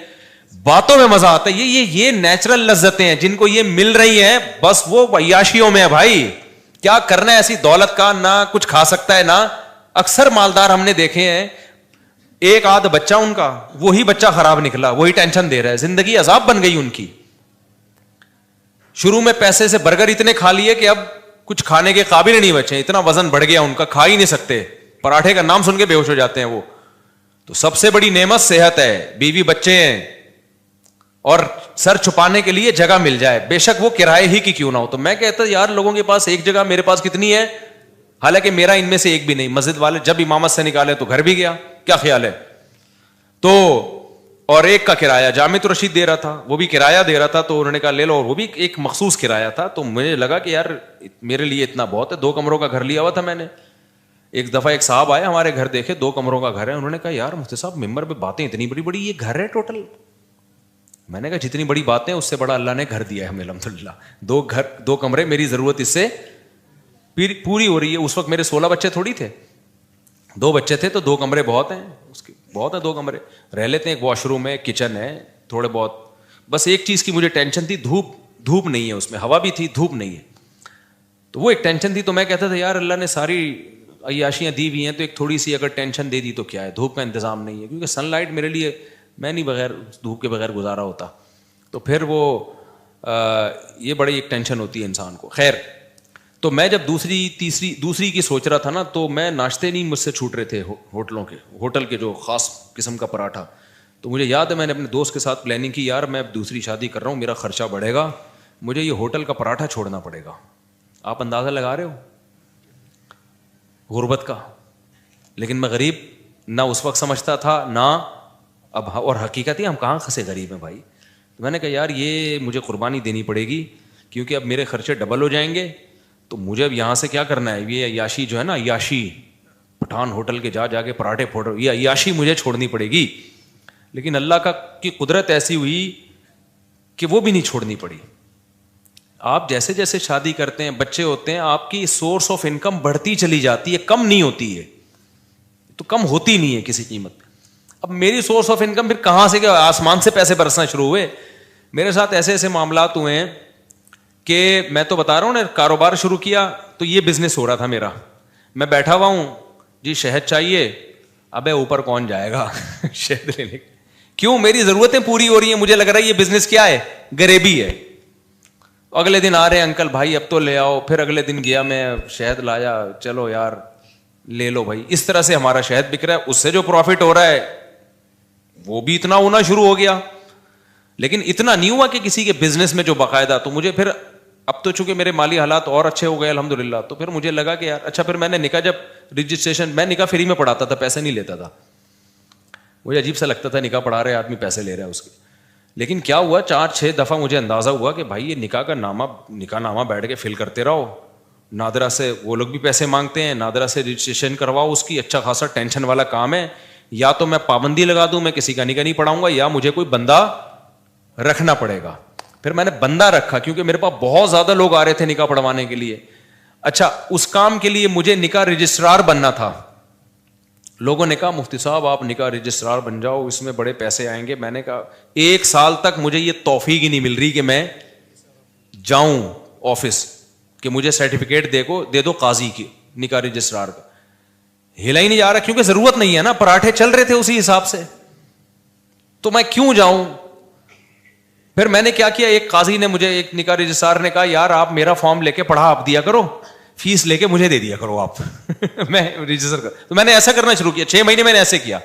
باتوں میں مزہ آتا ہے. یہ نیچرل لذتیں ہیں جن کو یہ مل رہی ہیں, بس وہ عیاشیوں میں ہے بھائی. کیا کرنا ہے ایسی دولت کا, نہ کچھ کھا سکتا ہے نہ. اکثر مالدار ہم نے دیکھے ہیں, ایک آدھ بچہ ان کا, وہی بچہ خراب نکلا, وہی ٹینشن دے رہا ہے, زندگی عذاب بن گئی ان کی. شروع میں پیسے سے برگر اتنے کھا لیے کہ اب کچھ کھانے کے قابل نہیں بچے, اتنا وزن بڑھ گیا ان کا, کھا ہی نہیں سکتے. پراٹھے کا نام سن کے بے ہوش ہو جاتے ہیں وہ. تو سب سے بڑی نعمت صحت ہے, بیوی بچے ہیں, اور سر چھپانے کے لیے جگہ مل جائے, بے شک وہ کرائے ہی کی کیوں نہ ہو. تو میں کہتا یار لوگوں کے پاس ایک جگہ, میرے پاس کتنی ہے, حالانکہ میرا ان میں سے ایک بھی نہیں. مسجد والے جب امامت سے نکالے تو گھر بھی گیا, کیا خیال ہے. تو اور ایک کا کرایہ جامع رشید دے رہا تھا, وہ بھی کرایہ دے رہا تھا, تو انہوں نے کہا لے لو, اور وہ بھی ایک مخصوص کرایہ تھا. تو مجھے لگا کہ یار میرے لیے اتنا بہت ہے. 2 کمروں کا گھر لیا ہوا تھا میں نے. ایک دفعہ ایک صاحب آئے ہمارے گھر, دیکھے 2 کمروں کا گھر ہے, انہوں نے کہا یار مفتی صاحب ممبر پہ باتیں اتنی بڑی بڑی, یہ گھر ہے ٹوٹل. میں نے کہا جتنی بڑی باتیں اس سے بڑا اللہ نے گھر دیا ہے ہمیں الحمدللہ. 2 کمرے, میری ضرورت اس سے پوری ہو رہی ہے. اس وقت میرے 16 بچے تھوڑی تھے, 2 بچے تھے, تو 2 کمرے بہت ہیں, اس کے بہت ہیں 2 کمرے, رہ لیتے ہیں. ایک واش روم ہے, کچن ہے, تھوڑے بہت. بس ایک چیز کی مجھے ٹینشن تھی, دھوپ نہیں ہے اس میں, ہوا بھی تھی, دھوپ نہیں ہے, تو وہ ایک ٹینشن تھی. تو میں کہتا تھا یار اللہ نے ساری عیاشیاں دی ہوئی ہیں, تو ایک تھوڑی سی اگر ٹینشن دے دی تو کیا ہے, دھوپ کا انتظام نہیں ہے, کیونکہ سن لائٹ میرے لیے, میں نہیں بغیر دھوپ کے بغیر گزارا ہوتا. تو پھر وہ یہ بڑی ایک ٹینشن ہوتی ہے انسان کو. خیر, تو میں جب دوسری کی سوچ رہا تھا نا, تو میں ناشتے نہیں مجھ سے چھوٹ رہے تھے ہوٹل کے جو خاص قسم کا پراٹھا. تو مجھے یاد ہے میں نے اپنے دوست کے ساتھ پلاننگ کی, یار میں اب دوسری شادی کر رہا ہوں, میرا خرچہ بڑھے گا, مجھے یہ ہوٹل کا پراٹھا چھوڑنا پڑے گا. آپ اندازہ لگا رہے ہو غربت کا. لیکن میں غریب نہ اس وقت سمجھتا تھا نہ اب, اور حقیقت ہے ہم کہاں خسے غریب ہیں بھائی. تو میں نے کہا یار یہ مجھے قربانی دینی پڑے گی, کیونکہ اب میرے خرچے ڈبل ہو جائیں گے. تو مجھے اب یہاں سے کیا کرنا ہے, یہ عیاشی جو ہے نا, عیاشی پٹھان ہوٹل کے جا کے پراٹھے پھوڑ, یہ عیاشی مجھے چھوڑنی پڑے گی. لیکن اللہ کی قدرت ایسی ہوئی کہ وہ بھی نہیں چھوڑنی پڑی. آپ جیسے جیسے شادی کرتے ہیں, بچے ہوتے ہیں, آپ کی سورس آف انکم بڑھتی چلی جاتی ہے, کم نہیں ہوتی ہے, تو کم ہوتی نہیں ہے کسی قیمت پہ. اب میری سورس آف انکم پھر کہاں سے, کہ آسمان سے پیسے برسنا شروع ہوئے. میرے ساتھ ایسے ایسے معاملات ہوئے ہیں کہ میں تو بتا رہا ہوں نا, کاروبار شروع کیا تو یہ بزنس ہو رہا تھا میرا, میں بیٹھا ہوا ہوں جی شہد چاہیے, ابے اوپر کون جائے گا شہد لینے, کیوں, میری ضرورتیں پوری ہو رہی ہیں, مجھے لگ رہا ہے یہ بزنس کیا ہے, غریبی ہے. اگلے دن آ رہے ہیں انکل بھائی اب تو لے آؤ, پھر اگلے دن گیا میں شہد لایا, چلو یار لے لو بھائی. اس طرح سے ہمارا شہد بک رہا ہے, اس سے جو پروفٹ ہو رہا ہے وہ بھی اتنا ہونا شروع ہو گیا. لیکن اتنا نہیں ہوا کہ کسی کے بزنس میں جو باقاعدہ. تو مجھے پھر اب تو چونکہ میرے مالی حالات اور اچھے ہو گئے الحمدللہ, تو پھر مجھے لگا کہ یار اچھا, پھر میں نے نکاح جب رجسٹریشن, میں نکاح فری میں پڑھاتا تھا, پیسے نہیں لیتا تھا. مجھے عجیب سا لگتا تھا نکاح پڑھا رہے آدمی پیسے لے رہا ہے اس کے. لیکن کیا ہوا, 4-6 دفعہ مجھے اندازہ ہوا کہ بھائی یہ نکاح نامہ بیٹھ کے فل کرتے رہو, نادرا سے وہ لوگ بھی پیسے مانگتے ہیں, نادرا سے رجسٹریشن کرواؤ, اس کی اچھا خاصا ٹینشن والا کام ہے. یا تو میں پابندی لگا دوں, میں کسی کا نکاح نہیں پڑھاؤں گا, یا مجھے کوئی بندہ رکھنا پڑے گا. پھر میں نے بندہ رکھا, کیونکہ میرے پاس بہت زیادہ لوگ آ رہے تھے نکاح پڑھوانے کے لیے. اچھا, اس کام کے لیے مجھے نکاح رجسٹرار بننا تھا. لوگوں نے کہا مفتی صاحب آپ نکاح رجسٹرار بن جاؤ, اس میں بڑے پیسے آئیں گے. میں نے کہا 1 سال تک مجھے یہ توفیق ہی نہیں مل رہی کہ میں جاؤں آفس کہ مجھے سرٹیفکیٹ دے دو قاضی کی نکاح رجسٹرار کا. ہلا ہی نہیں جا رہا, کیونکہ ضرورت نہیں ہے نا, پراٹھے چل رہے تھے اسی حساب سے, تو میں کیوں جاؤں. پھر میں نے کیا کیا, ایک قاضی نے مجھے, ایک نکاح رجسٹرار نے کہا یار آپ میرا فارم لے کے پڑھا آپ دیا کرو, فیس لے کے مجھے دے دیا کرو آپ میں رجسٹر کر. تو میں نے ایسا کرنا شروع کیا, 6 مہینے میں نے ایسے کیا.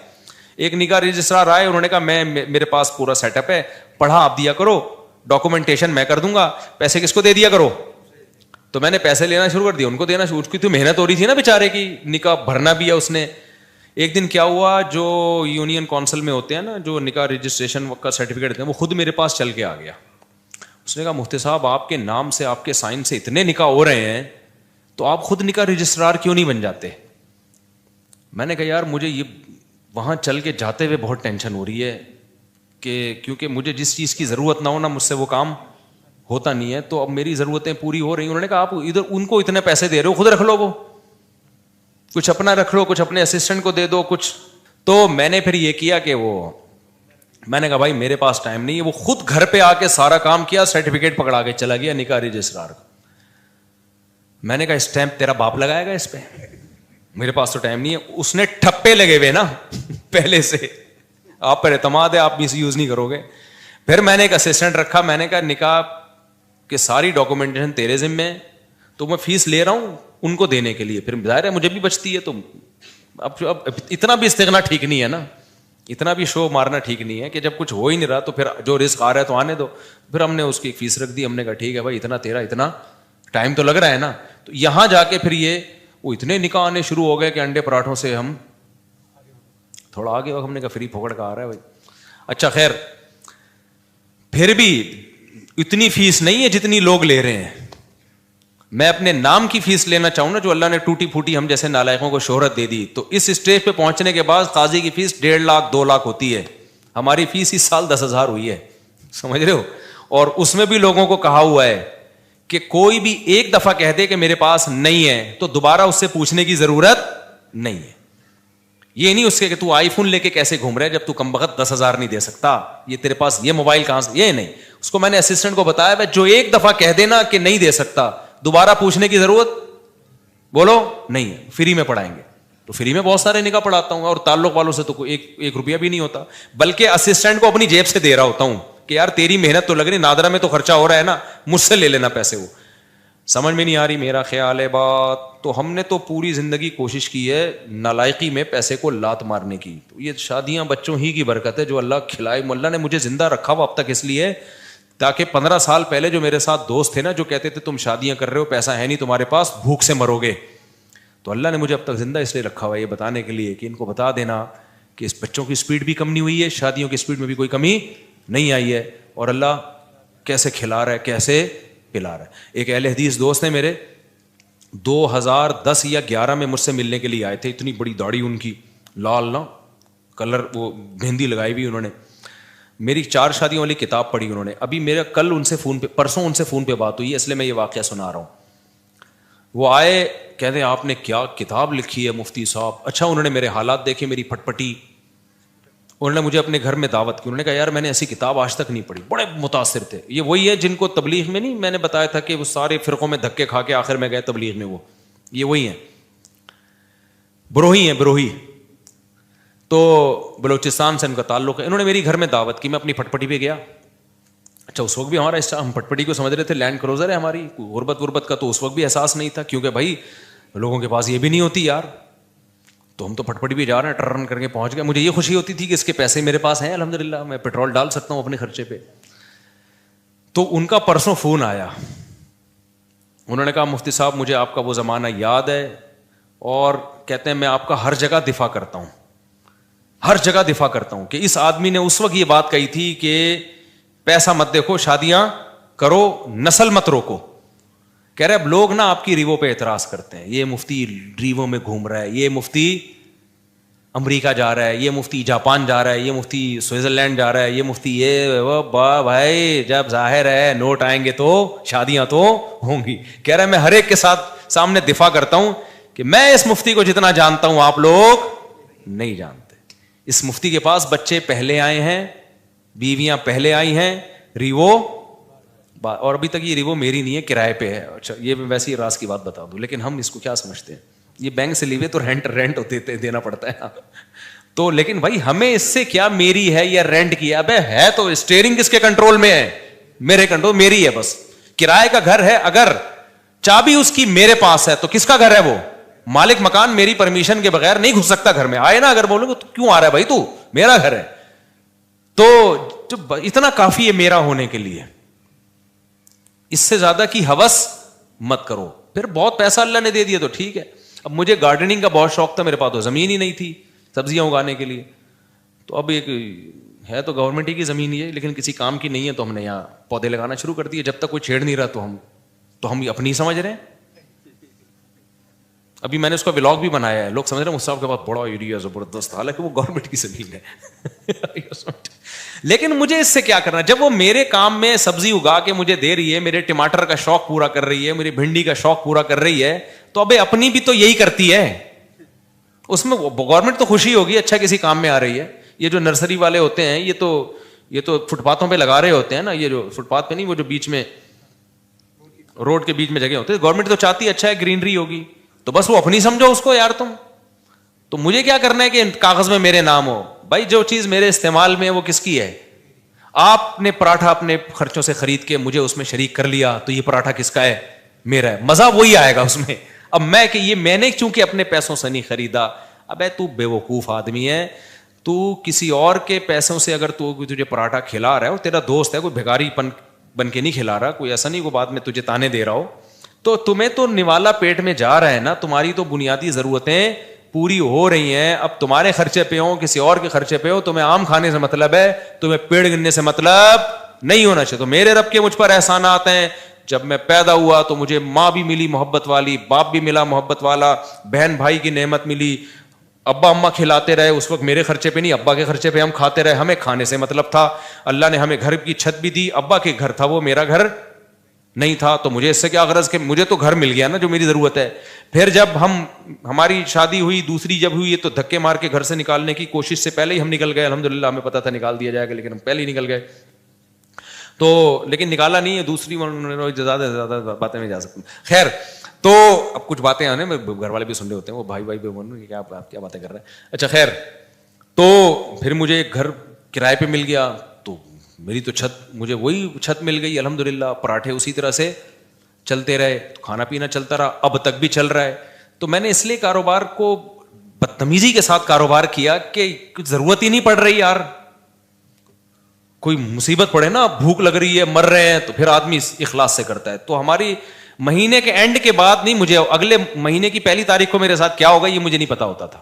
ایک نکاح رجسٹرار آئے, انہوں نے کہا میرے پاس پورا سیٹ اپ ہے, پڑھا آپ دیا کرو, ڈاکومنٹیشن میں کر دوں گا, پیسے کس کو دے دیا کرو. تو میں نے پیسے لینا شروع کر دیا, ان کو دینا شروع, اس کی تو محنت ہو رہی تھی نا بیچارے کی, نکاح بھرنا بھی ہے اس نے. ایک دن کیا ہوا, جو یونین کونسل میں ہوتے ہیں نا, جو نکاح رجسٹریشن کا سرٹیفکیٹ دیتے ہیں, وہ خود میرے پاس چل کے آ گیا. اس نے کہا مفتی صاحب آپ کے نام سے, آپ کے سائن سے اتنے نکاح ہو رہے ہیں, تو آپ خود نکاح رجسٹرار کیوں نہیں بن جاتے. میں نے کہا یار مجھے یہ وہاں چل کے جاتے ہوئے بہت ٹینشن ہو رہی ہے, کہ کیونکہ مجھے جس چیز کی ضرورت نہ ہو نا, مجھ سے وہ کام ہوتا نہیں ہے, تو اب میری ضرورتیں پوری ہو رہی ہیں. انہوں نے کہا آپ ادھر ان کو اتنے پیسے دے رہے ہو, خود رکھ لو, وہ کچھ اپنا رکھ لو, کچھ اپنے اسسٹنٹ کو دے دو کچھ. تو میں نے پھر یہ کیا کہ میں نے کہا بھائی میرے پاس ٹائم نہیں ہے. وہ خود گھر پہ آ کے سارا کام کیا, سرٹیفکیٹ پکڑا کے چلا گیا نکاح رجسٹرار کا. میں نے کہا اسٹیمپ تیرا باپ لگائے گا اس پہ, میرے پاس تو ٹائم نہیں ہے. اس نے ٹھپے لگے ہوئے نا پہلے سے, آپ پر اعتماد ہے, آپ مس یوز نہیں کرو گے. پھر میں نے ایک اسسٹنٹ رکھا, میں نے کہا نکاح کہ ساری ڈاکومنٹیشن تیرے ذمے ہے, تو میں فیس لے رہا ہوں ان کو دینے کے لیے, پھر ظاہر ہے مجھے بھی بچتی ہے. تو اب اتنا بھی استغنا ٹھیک نہیں ہے نا, اتنا بھی شو مارنا ٹھیک نہیں ہے کہ جب کچھ ہو ہی نہیں رہا تو پھر جو رزق آ رہا ہے تو آنے دو. پھر ہم نے اس کی فیس رکھ دی, ہم نے کہا ٹھیک ہے بھائی اتنا تیرا, اتنا ٹائم تو لگ رہا ہے نا. تو یہاں جا کے پھر وہ اتنے نکاح آنے شروع ہو گئے کہ انڈے پراٹھوں سے ہم تھوڑا آگے ہم نے کہا فری پھوکڑ کا آ رہا ہے بھائی. اچھا خیر, پھر بھی اتنی فیس نہیں ہے جتنی لوگ لے رہے ہیں. میں اپنے نام کی فیس لینا چاہوں نا, جو اللہ نے ٹوٹی پھوٹی ہم جیسے نالائقوں کو شہرت دے دی, تو اس اسٹیج پہ پہنچنے کے بعد قاضی کی فیس 1.5 لاکھ 2 لاکھ ہوتی ہے. ہماری فیس اس سال 10,000 ہوئی ہے, سمجھ رہے ہو. اور اس میں بھی لوگوں کو کہا ہوا ہے کہ کوئی بھی ایک دفعہ کہہ دے کہ میرے پاس نہیں ہے, تو دوبارہ اس سے پوچھنے کی ضرورت نہیں ہے. یہ نہیں اس کے کہ تو آئی فون لے کے کیسے گھوم رہا ہے جب تو کم بخت 10,000 نہیں دے سکتا, یہ تیرے پاس یہ موبائل کہاں سے, یہ نہیں. اس کو میں نے اسسٹنٹ کو بتایا جو ایک دفعہ کہہ دینا کہ نہیں دے سکتا, دوبارہ پوچھنے کی ضرورت بولو نہیں ہے, فری میں پڑھائیں گے. تو فری میں بہت سارے نکاح پڑھاتا ہوں, اور تعلق والوں سے تو کوئی ایک روپیہ بھی نہیں ہوتا, بلکہ اسسٹنٹ کو اپنی جیب سے دے رہا ہوتا ہوں کہ یار تیری محنت تو لگ رہی, نادرا میں تو خرچہ ہو رہا ہے نا, مجھ سے لے لینا پیسے. وہ سمجھ میں نہیں آ رہی میرا خیال ہے بات. تو ہم نے تو پوری زندگی کوشش کی ہے نالائقی میں پیسے کو لات مارنے کی. تو یہ شادیاں بچوں ہی کی برکت ہے جو اللہ کھلائے. اللہ نے مجھے زندہ رکھا ہوا اب تک اس لیے تاکہ 15 سال پہلے جو میرے ساتھ دوست تھے نا, جو کہتے تھے تم شادیاں کر رہے ہو, پیسہ ہے نہیں تمہارے پاس, بھوک سے مرو گے, تو اللہ نے مجھے اب تک زندہ اس لیے رکھا ہوا ہے یہ بتانے کے لیے کہ ان کو بتا دینا کہ اس بچوں کی اسپیڈ بھی کم نہیں ہوئی ہے, شادیوں کی اسپیڈ میں بھی کوئی کمی نہیں آئی ہے, اور اللہ کیسے کھلا رہا ہے, کیسے پلا رہا ہے. ایک اہل حدیث دوست ہیں میرے, 2010 یا 11 میں مجھ سے ملنے کے لیے آئے تھے. اتنی بڑی داڑھی ان کی, لال نا کلر, وہ مہندی لگائی ہوئی انہوں نے. میری 4 شادیوں والی کتاب پڑھی انہوں نے. ابھی میرا کل ان سے فون پہ, پرسوں ان سے فون پہ بات ہوئی ہے, اس لیے میں یہ واقعہ سنا رہا ہوں. وہ آئے, کہتے ہیں آپ نے کیا کتاب لکھی ہے مفتی صاحب. اچھا انہوں نے میرے حالات دیکھے, میری پھٹ پٹی, انہوں نے مجھے اپنے گھر میں دعوت کی. انہوں نے کہا یار میں نے ایسی کتاب آج تک نہیں پڑھی. بڑے متاثر تھے. یہ وہی ہے جن کو تبلیغ میں نہیں میں نے بتایا تھا کہ وہ سارے فرقوں میں دھکے کھا کے آخر میں گئے تبلیغ میں, یہ وہی ہیں, بروہی ہیں, بروہی. تو بلوچستان سے ان کا تعلق ہے. انہوں نے میری گھر میں دعوت کی, میں اپنی پھٹ پٹی پہ گیا. اچھا اس وقت بھی ہمارا ہم پھٹ پٹی کو سمجھ رہے تھے لینڈ کروزر ہے ہماری, غربت کا تو اس وقت بھی احساس نہیں تھا, کیونکہ بھائی لوگوں کے پاس یہ بھی نہیں ہوتی یار. تو ہم تو پھٹ پٹی بھی جا رہے ہیں, ٹرن کر کے پہنچ گئے. مجھے یہ خوشی ہوتی تھی کہ اس کے پیسے میرے پاس ہیں الحمدللہ, میں پیٹرول ڈال سکتا ہوں اپنے خرچے پہ. تو ان کا پرسوں فون آیا, انہوں نے کہا مفتی صاحب مجھے آپ کا وہ زمانہ یاد ہے, اور کہتے ہیں میں آپ کا ہر جگہ دفاع کرتا ہوں, ہر جگہ دفاع کرتا ہوں کہ اس آدمی نے اس وقت یہ بات کہی تھی کہ پیسہ مت دیکھو, شادیاں کرو, نسل مت روکو. کہہ رہے اب لوگ نا آپ کی ریووں پہ اعتراض کرتے ہیں, یہ مفتی ریووں میں گھوم رہا ہے, یہ مفتی امریکہ جا رہا ہے, یہ مفتی جاپان جا رہا ہے, یہ مفتی سوئٹزرلینڈ جا رہا ہے, یہ مفتی یہ وہ. بھائی جب ظاہر ہے نوٹ آئیں گے تو شادیاں تو ہوں گی. کہہ رہا ہے میں ہر ایک کے ساتھ سامنے دفاع کرتا ہوں کہ میں اس مفتی کو جتنا جانتا ہوں آپ لوگ نہیں جانتے. اس مفتی کے پاس بچے پہلے آئے ہیں, بیویاں پہلے آئی ہیں, ریوو, اور ابھی تک یہ ریوو میری نہیں ہے, کرائے پہ ہے. اچھا یہ میں ویسے ہی راز کی بات بتا دوں, لیکن ہم اس کو کیا سمجھتے ہیں, یہ بینک سے لیوے تو رینٹ دینا پڑتا ہے تو. لیکن بھائی ہمیں اس سے کیا, میری ہے یا رینٹ کی ہے, ابے ہے تو اسٹیئرنگ کس کے کنٹرول میں ہے, میرے کنٹرول, میری ہے بس. کرائے کا گھر ہے, اگر چابی اس کی میرے پاس ہے تو کس کا گھر ہے وہ, مالک مکان میری پرمیشن کے بغیر نہیں گھس سکتا گھر میں. آئے نا اگر بولوں تو کیوں آ رہا ہے بھائی, تو میرا گھر ہے. تو اتنا کافی ہے میرا ہونے کے لیے, اس سے زیادہ کی ہوس مت کرو. پھر بہت پیسہ اللہ نے دے دیا تو ٹھیک ہے. اب مجھے گارڈننگ کا بہت شوق تھا, میرے پاس تو زمین ہی نہیں تھی سبزیاں اگانے کے لیے. تو اب ایک ہے تو گورنمنٹ ہی کی زمین ہی ہے, لیکن کسی کام کی نہیں ہے, تو ہم نے یہاں پودے لگانا شروع کر دیے. جب تک کوئی چھیڑ نہیں رہا تو ہم اپنی سمجھ رہے ہیں. ابھی میں نے اس کا ولاگ بھی بنایا ہے, لوگ سمجھ رہے ہیں مصطفیٰ کے پاس بڑا ایریا زبردست, حالانکہ وہ گورنمنٹ کی زمین ہے. لیکن مجھے اس سے کیا کرنا, جب وہ میرے کام میں سبزی اگا کے مجھے دے رہی ہے, میرے ٹماٹر کا شوق پورا کر رہی ہے, میری بھنڈی کا شوق پورا کر رہی ہے, تو ابے اپنی بھی تو یہی کرتی ہے, اس میں گورنمنٹ تو خوشی ہوگی, اچھا کسی کام میں آ رہی ہے. یہ جو نرسری والے ہوتے ہیں یہ تو فٹ پاتھوں پہ لگا رہے ہوتے ہیں نا, یہ جو فٹ پاتھ پہ نہیں, وہ جو بیچ میں روڈ کے بیچ میں جگہ ہوتے ہیں, گورنمنٹ تو چاہتی ہے اچھا ہے گرینری ہوگی, تو بس وہ اپنی سمجھو اس کو یار تم. تو مجھے کیا کرنا ہے کہ کاغذ میں میرے نام ہو. بھائی جو چیز میرے استعمال میں وہ کس کی ہے, آپ نے پراٹھا اپنے خرچوں سے خرید کے مجھے اس میں شریک کر لیا, تو یہ پراٹھا کس کا ہے, میرا ہے, مزہ وہی آئے گا اس میں. اب میں کہ یہ میں نے چونکہ اپنے پیسوں سے نہیں خریدا, ابے تو بے وقوف آدمی ہے, تو کسی اور کے پیسوں سے اگر تو تجھے پراٹھا کھلا رہا ہے, اور تیرا دوست ہے, کوئی بھگاری بن کے نہیں کھلا رہا, کوئی ایسا نہیں کو بعد میں تجھے تانے دے رہا ہو, تو تمہیں تو نوالا پیٹ میں جا رہا ہے نا, تمہاری تو بنیادی ضرورتیں پوری ہو رہی ہیں. اب تمہارے خرچے پہ ہو, کسی اور کے خرچے پہ ہو, تمہیں آم کھانے سے مطلب ہے, تمہیں پیڑ گننے سے مطلب نہیں ہونا چاہیے. تو میرے رب کے مجھ پر احسانات ہیں, جب میں پیدا ہوا تو مجھے ماں بھی ملی محبت والی, باپ بھی ملا محبت والا, بہن بھائی کی نعمت ملی, ابا اماں کھلاتے رہے, اس وقت میرے خرچے پہ نہیں ابا کے خرچے پہ ہم کھاتے رہے, ہمیں کھانے سے مطلب تھا. اللہ نے ہمیں گھر کی چھت بھی دی, ابا کے گھر تھا وہ, میرا گھر نہیں تھا, تو مجھے اس سے کیا غرض کہ مجھے تو گھر مل گیا نا جو میری ضرورت ہے. پھر جب ہماری شادی ہوئی, دوسری جب ہوئی, تو دھکے مار کے گھر سے نکالنے کی کوشش سے پہلے ہی ہم نکل گئے. الحمدللہ ہمیں پتا تھا نکال دیا جائے گا, لیکن ہم پہلے ہی نکل گئے. تو لیکن نکالا نہیں ہے, دوسری زیادہ سے زیادہ باتیں میں جا سکتا ہوں. خیر, تو اب کچھ باتیں آنے میں گھر والے بھی سن رہے ہوتے ہیں, وہ بھائی کیا آپ کیا باتیں کر رہے ہیں. اچھا خیر, تو پھر مجھے ایک گھر کرائے پہ مل گیا, تو میری تو چھت, مجھے وہی چھت مل گئی الحمدللہ. پراٹھے اسی طرح سے چلتے رہے, کھانا پینا چلتا رہا, اب تک بھی چل رہا ہے. تو میں نے اس لیے کاروبار کو بدتمیزی کے ساتھ کاروبار کیا کہ کچھ ضرورت ہی نہیں پڑ رہی یار. کوئی مصیبت پڑے نا, بھوک لگ رہی ہے, مر رہے ہیں, تو پھر آدمی اخلاص سے کرتا ہے. تو ہماری مہینے کے اینڈ کے بعد نہیں, مجھے اگلے مہینے کی پہلی تاریخ کو میرے ساتھ کیا ہوگا یہ مجھے نہیں پتا ہوتا تھا.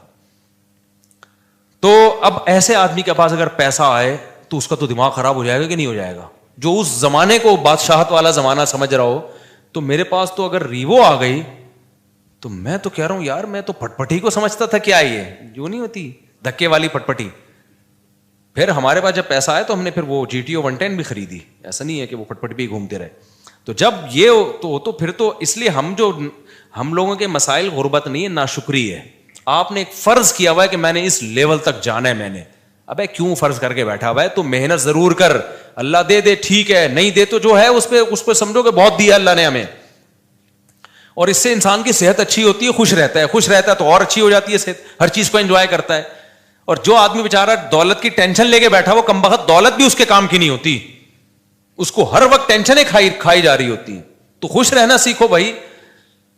تو اب ایسے آدمی کے پاس اگر پیسہ آئے تو اس کا تو دماغ خراب ہو جائے گا کہ نہیں ہو جائے گا, جو اس زمانے کو بادشاہت والا زمانہ سمجھ رہا ہو. تو میرے پاس تو اگر ریوو آ گئی تو میں تو کہہ رہا ہوں یار, میں تو پٹپٹی کو سمجھتا تھا کیا یہ جو نہیں ہوتی دھکے والی پٹپٹی. پھر ہمارے پاس جب پیسہ آیا تو ہم نے پھر وہ GTO 110 بھی خریدی. ایسا نہیں ہے کہ وہ پٹپٹی بھی گھومتے رہے. تو جب یہ تو پھر تو اس لیے ہم لوگوں کے مسائل غربت نہیں ہے, ناشکری ہے. آپ نے ایک فرض کیا ہوا ہے کہ میں نے اس لیول تک جانا ہے, میں نے, ابے کیوں فرض کر کے بیٹھا ہوا ہے, تو محنت ضرور کر, اللہ دے ٹھیک ہے, نہیں دے تو جو ہے اس پہ سمجھو کہ بہت دیا اللہ نے ہمیں. اور اس سے انسان کی صحت اچھی ہوتی ہے, خوش رہتا ہے تو اور اچھی ہو جاتی ہے صحت, ہر چیز کو انجوائے کرتا ہے. اور جو آدمی بیچارہ دولت کی ٹینشن لے کے بیٹھا, وہ کمبخت دولت بھی اس کے کام کی نہیں ہوتی, اس کو ہر وقت ٹینشنیں کھائی جا رہی ہوتی ہیں. تو خوش رہنا سیکھو بھائی.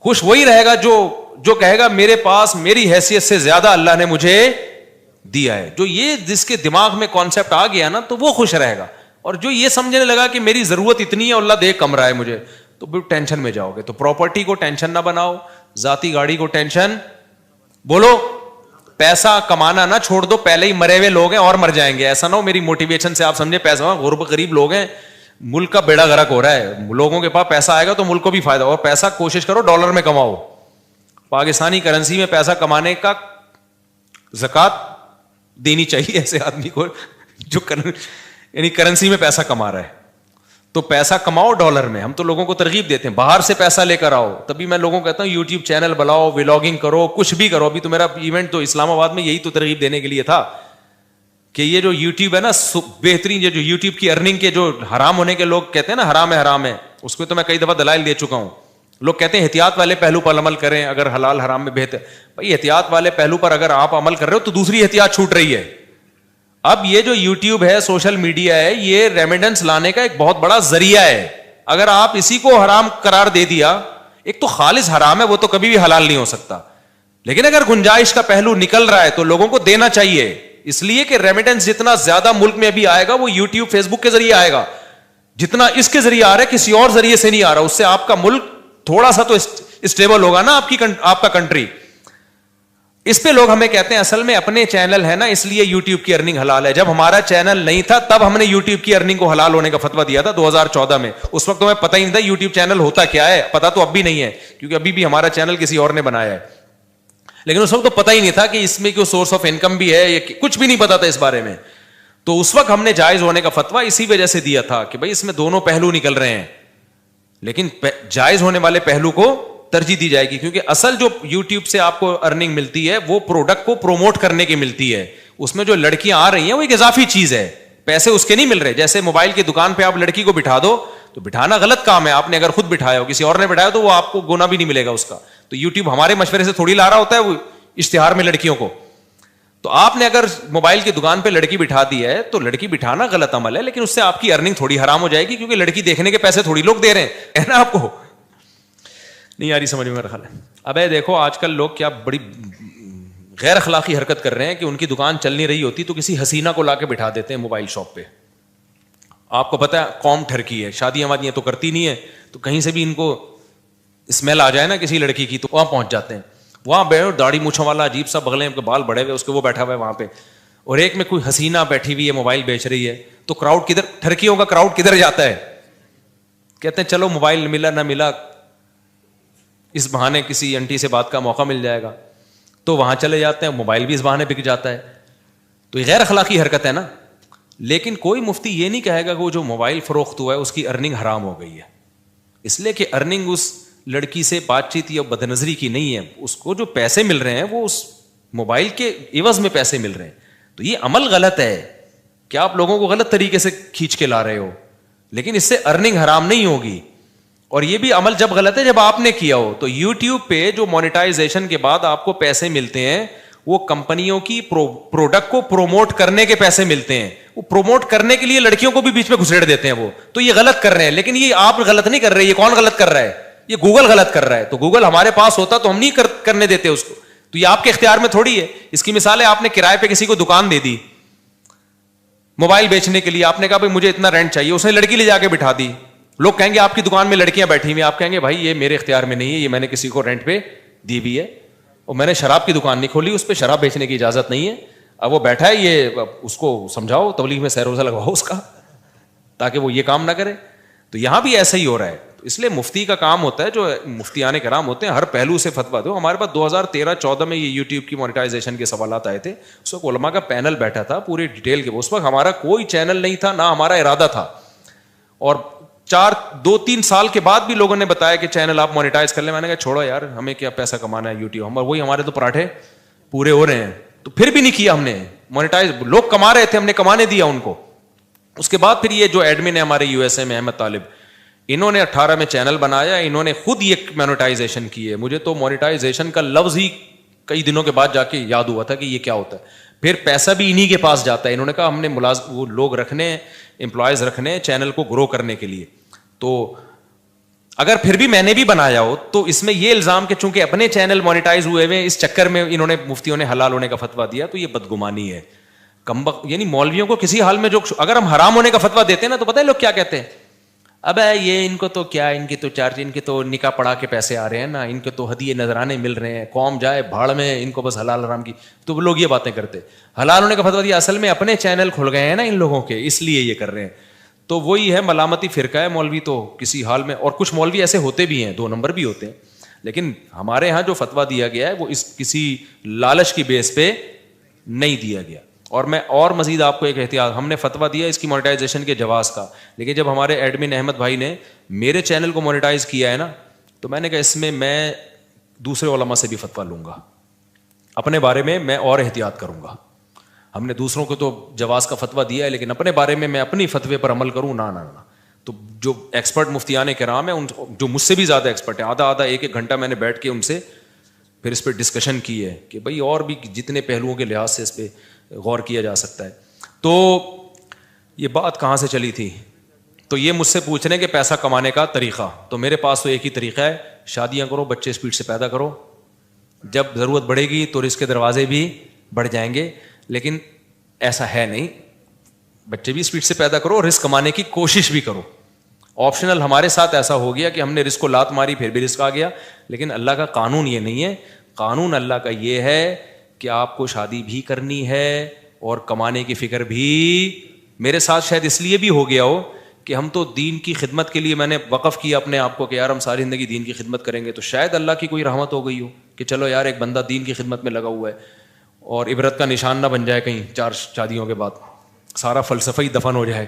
خوش وہی رہے گا جو کہے گا میرے پاس میری حیثیت سے زیادہ اللہ نے مجھے دیا ہے. جو یہ جس کے دماغ میں کانسیپٹ آ گیا نا, تو وہ خوش رہے گا. اور جو یہ سمجھنے لگا کہ میری ضرورت اتنی ہے, اللہ دے کم رہا ہے مجھے, تو پھر ٹینشن میں جاؤ گے. تو پراپرٹی کو ٹینشن نہ بناؤ, ذاتی گاڑی کو ٹینشن, بولو پیسہ کمانا نہ چھوڑ دو, پہلے ہی مرے ہوئے لوگ ہیں اور مر جائیں گے. ایسا نہ ہو میری موٹیویشن سے آپ سمجھے پیسہ, غریب لوگ ہیں, ملک کا بیڑا غرق ہو رہا ہے. لوگوں کے پاس پیسہ آئے گا تو ملک کو بھی فائدہ, اور پیسہ کوشش کرو ڈالر میں کماؤ. پاکستانی کرنسی میں پیسہ کمانے کا زکوٰۃ دینی چاہیے ایسے آدمی کو جو یعنی کرنسی میں پیسہ کما رہا ہے. تو پیسہ کماؤ ڈالر میں. ہم تو لوگوں کو ترغیب دیتے ہیں باہر سے پیسہ لے کر آؤ. تبھی میں لوگوں کو کہتا ہوں یوٹیوب چینل بناؤ, ولاگنگ کرو, کچھ بھی کرو. ابھی تو میرا ایونٹ تو اسلام آباد میں یہی تو ترغیب دینے کے لیے تھا کہ یہ جو یوٹیوب ہے نا بہترین, یہ جو یوٹیوب کی ارننگ کے جو حرام ہونے کے لوگ کہتے ہیں نا حرام ہے, اس کو تو میں کئی دفعہ دلائل دے چکا ہوں. لوگ کہتے ہیں احتیاط والے پہلو پر عمل کریں, اگر حلال حرام میں بہتر. بھائی احتیاط والے پہلو پر اگر آپ عمل کر رہے ہو تو دوسری احتیاط چھوٹ رہی ہے. اب یہ جو یوٹیوب ہے, سوشل میڈیا ہے, یہ ریمیڈنس لانے کا ایک بہت بڑا ذریعہ ہے. اگر آپ اسی کو حرام قرار دے دیا, ایک تو خالص حرام ہے, وہ تو کبھی بھی حلال نہیں ہو سکتا, لیکن اگر گنجائش کا پہلو نکل رہا ہے تو لوگوں کو دینا چاہیے. اس لیے کہ ریمیڈنس جتنا زیادہ ملک میں ابھی آئے گا وہ یوٹیوب فیس بک کے ذریعے آئے گا. جتنا اس کے ذریعے آ رہا ہے کسی اور ذریعے سے نہیں آ رہا. اس سے آپ کا ملک تھوڑا سا تو اسٹیبل ہوگا نا, آپ کا کنٹری. اس پہ لوگ ہمیں کہتے ہیں اصل میں اپنے چینل ہے نا, اس لیے یوٹیوب کی ارننگ حلال ہے. جب ہمارا چینل نہیں تھا تب ہم نے یوٹیوب کی ارننگ کو حلال ہونے کا فتویٰ دیا تھا 2014 میں. اس وقت تو ہمیں پتہ ہی نہیں تھا یوٹیوب چینل ہوتا کیا ہے. پتا تو اب بھی نہیں ہے کیونکہ ابھی بھی ہمارا چینل کسی اور نے بنایا ہے, لیکن اس وقت تو پتہ ہی نہیں تھا کہ اس میں کوئی سورس آف انکم بھی ہے, یہ کچھ بھی نہیں پتا تھا اس بارے میں. تو اس وقت ہم نے جائز ہونے کا فتویٰ اسی وجہ سے دیا تھا کہ بھائی اس میں دونوں پہلو نکل رہے ہیں, لیکن جائز ہونے والے پہلو کو ترجیح دی جائے گی. کیونکہ اصل جو یوٹیوب سے آپ کو ارننگ ملتی ہے وہ پروڈکٹ کو پروموٹ کرنے کی ملتی ہے. اس میں جو لڑکیاں آ رہی ہیں وہ ایک اضافی چیز ہے, پیسے اس کے نہیں مل رہے. جیسے موبائل کی دکان پہ آپ لڑکی کو بٹھا دو تو بٹھانا غلط کام ہے. آپ نے اگر خود بٹھایا ہو, کسی اور نے بٹھایا تو وہ آپ کو گنا بھی نہیں ملے گا اس کا. تو یوٹیوب ہمارے مشورے سے تھوڑی لا رہا ہوتا ہے وہ اشتہار میں لڑکیوں کو. تو آپ نے اگر موبائل کی دکان پہ لڑکی بٹھا دی ہے تو لڑکی بٹھانا غلط عمل ہے, لیکن اس سے آپ کی ارننگ تھوڑی حرام ہو جائے گی, کیونکہ لڑکی دیکھنے کے پیسے تھوڑی لوگ دے رہے ہیں نا. آپ کو نہیں آ رہی سمجھ میں میرا خیال ہے. اب دیکھو آج کل لوگ کیا بڑی غیر اخلاقی حرکت کر رہے ہیں کہ ان کی دکان چل نہیں رہی ہوتی تو کسی حسینہ کو لا کے بٹھا دیتے ہیں موبائل شاپ پہ. آپ کو پتا ہے قوم ٹھرکی ہے, شادیاں وادیاں تو کرتی نہیں ہے, تو کہیں سے بھی ان کو اسمیل آ جائے نا کسی لڑکی کی تو وہاں پہنچ جاتے ہیں. وہاں بیٹھو داڑھی مونچھوں والا عجیب سا بغلیں بال بڑے ہوئے اس کے وہ بیٹھا ہوا ہے وہاں پہ, اور ایک میں کوئی حسینہ بیٹھی ہوئی ہے موبائل بیچ رہی ہے. تو کراؤڈ کدھر, ٹھرکیوں کا کراؤڈ کدھر جاتا ہے؟ کہتے ہیں چلو موبائل ملا نہ ملا, اس بہانے کسی انٹی سے بات کا موقع مل جائے گا, تو وہاں چلے جاتے ہیں. موبائل بھی اس بہانے بک جاتا ہے. تو یہ غیر اخلاقی حرکت ہے نا. لیکن کوئی مفتی یہ نہیں کہے گا کہ وہ جو موبائل فروخت ہوا ہے اس کی ارننگ حرام ہو گئی ہے, اس لیے کہ ارننگ اس لڑکی سے بات چیت یا بد نظری کی نہیں ہے. اس کو جو پیسے مل رہے ہیں وہ اس موبائل کے عوض میں پیسے مل رہے ہیں. تو یہ عمل غلط ہے کہ آپ لوگوں کو غلط طریقے سے کھینچ کے لا رہے ہو, لیکن اس سے ارننگ حرام نہیں ہوگی. اور یہ بھی عمل جب غلط ہے جب آپ نے کیا ہو. تو یوٹیوب پہ جو مونیٹائزیشن کے بعد آپ کو پیسے ملتے ہیں وہ کمپنیوں کی پروڈکٹ کو پروموٹ کرنے کے پیسے ملتے ہیں. وہ پروموٹ کرنے کے لیے لڑکیوں کو بھی بیچ میں گھسیڑ دیتے ہیں وہ. تو یہ غلط کر رہے ہیں, لیکن یہ آپ غلط نہیں کر رہے. یہ کون غلط کر رہا ہے؟ یہ گوگل غلط کر رہا ہے. تو گوگل ہمارے پاس ہوتا تو ہم نہیں کرنے دیتے اس کو. تو یہ آپ کے اختیار میں تھوڑی ہے. اس کی مثال ہے آپ نے کرائے پہ کسی کو دکان دے دی موبائل بیچنے کے لیے. آپ نے کہا بھائی مجھے اتنا رینٹ چاہیے, اس نے لڑکی لے جا کے بٹھا دی. لوگ کہیں گے آپ کی دکان میں لڑکیاں بیٹھی ہوئی, آپ کہیں گے بھائی یہ میرے اختیار میں نہیں ہے, یہ میں نے کسی کو رینٹ پہ دی بھی ہے, اور میں نے شراب کی دکان نہیں کھولی, اس پہ شراب بیچنے کی اجازت نہیں ہے. اب وہ بیٹھا ہے, یہ اس کو سمجھاؤ, تبلیغ میں سیروزہ لگواؤ اس کا, تاکہ وہ یہ کام نہ کرے. تو یہاں بھی ایسا ہی ہو رہا ہے. اس لیے مفتی کا کام ہوتا ہے, جو مفتیان کرام ہوتے ہیں, ہر پہلو سے فتویٰ دو. ہمارے پاس 2013-14 میں یہ یوٹیوب کی مونیٹائزیشن کے سوالات آئے تھے. اس وقت علماء کا پینل بیٹھا تھا پوری ڈیٹیل کے. اس وقت ہمارا کوئی چینل نہیں تھا, نہ ہمارا ارادہ تھا, اور 2-3 سال کے بعد بھی لوگوں نے بتایا کہ چینل آپ مونیٹائز کر لیں. میں نے کہا چھوڑو یار, ہمیں کیا پیسہ کمانا ہے یوٹیوب, وہی ہمارے تو پراٹھے پورے ہو رہے ہیں. تو پھر بھی نہیں کیا ہم نے مونیٹائز. لوگ کما رہے تھے, ہم نے کمانے دیا ان کو. اس کے بعد پھر یہ جو ایڈمن ہے ہمارے یو ایس اے میں, احمد طالب, انہوں نے 18 میں چینل بنایا, انہوں نے خود یہ مونیٹائزیشن کی ہے. مجھے تو مونیٹائزیشن کا لفظ ہی کئی دنوں کے بعد جا کے یاد ہوا تھا کہ یہ کیا ہوتا ہے. پھر پیسہ بھی انہی کے پاس جاتا ہے. انہوں نے کہا ہم نے وہ لوگ رکھنے, امپلائز رکھنے چینل کو گرو کرنے کے لیے. تو اگر پھر بھی میں نے بھی بنایا ہو تو اس میں یہ الزام کہ چونکہ اپنے چینل مونیٹائز ہوئے ہوئے اس چکر میں انہوں نے مفتیوں نے حلال ہونے کا فتویٰ دیا, تو یہ بدگمانی ہے. یعنی مولویوں کو کسی حال میں جو, اگر ہم حرام ہونے کا فتویٰ دیتے ہیں نا تو پتہ ہے لوگ کیا کہتے ہیں, اب یہ ان کو تو کیا, ان کی تو چارج, ان کے تو نکاح پڑھا کے پیسے آ رہے ہیں نا, ان کے تو ہدیے نذرانے مل رہے ہیں, قوم جائے بھاڑ میں, ان کو بس حلال حرام کی. تو وہ لوگ یہ باتیں کرتے. حلال ہونے کا فتویٰ دیا, اصل میں اپنے چینل کھل گئے ہیں نا ان لوگوں کے, اس لیے یہ کر رہے ہیں. تو وہی ہے ملامتی فرقہ ہے مولوی تو کسی حال میں. اور کچھ مولوی ایسے ہوتے بھی ہیں, 2 نمبر بھی ہوتے ہیں, لیکن ہمارے ہاں جو فتویٰ دیا گیا ہے وہ اس کسی لالچ کی بیس پہ نہیں دیا گیا. اور میں اور مزید آپ کو ایک احتیاط، ہم نے فتویٰ دیا اس کی مونیٹائزیشن کے جواز کا، لیکن جب ہمارے ایڈمن احمد بھائی نے میرے چینل کو مونیٹائز کیا ہے نا، تو میں نے کہا اس میں دوسرے علماء سے بھی فتویٰ لوں گا، اپنے بارے میں اور احتیاط کروں گا. ہم نے دوسروں کو تو جواز کا فتویٰ دیا ہے، لیکن اپنے بارے میں اپنی فتوے پر عمل کروں نہ. تو جو ایکسپرٹ مفتیان کرام ہیں، جو مجھ سے بھی زیادہ ایکسپرٹ ہیں، آدھا ایک گھنٹہ میں نے بیٹھ کے ان سے پھر اس پہ ڈسکشن کی ہے کہ بھائی اور بھی جتنے پہلوؤں کے لحاظ سے اس پہ غور کیا جا سکتا ہے. تو یہ بات کہاں سے چلی تھی؟ تو یہ مجھ سے پوچھ رہے ہیں کہ پیسہ کمانے کا طریقہ، تو میرے پاس تو ایک ہی طریقہ ہے، شادیاں کرو، بچے اسپیڈ سے پیدا کرو، جب ضرورت بڑھے گی تو رزق کے دروازے بھی بڑھ جائیں گے. لیکن ایسا ہے نہیں، بچے بھی اسپیڈ سے پیدا کرو، رزق کمانے کی کوشش بھی کرو. آپشنل ہمارے ساتھ ایسا ہو گیا کہ ہم نے رزق کو لات ماری پھر بھی رزق آ گیا، لیکن اللہ کا قانون یہ نہیں ہے. قانون اللہ کا یہ ہے کہ آپ کو شادی بھی کرنی ہے اور کمانے کی فکر بھی. میرے ساتھ شاید اس لیے بھی ہو گیا ہو کہ ہم تو دین کی خدمت کے لیے میں نے وقف کیا اپنے آپ کو کہ یار ہم ساری زندگی دین کی خدمت کریں گے، تو شاید اللہ کی کوئی رحمت ہو گئی ہو کہ چلو یار ایک بندہ دین کی خدمت میں لگا ہوا ہے، اور عبرت کا نشان نہ بن جائے کہیں 4 شادیوں کے بعد سارا فلسفہ ہی دفن ہو جائے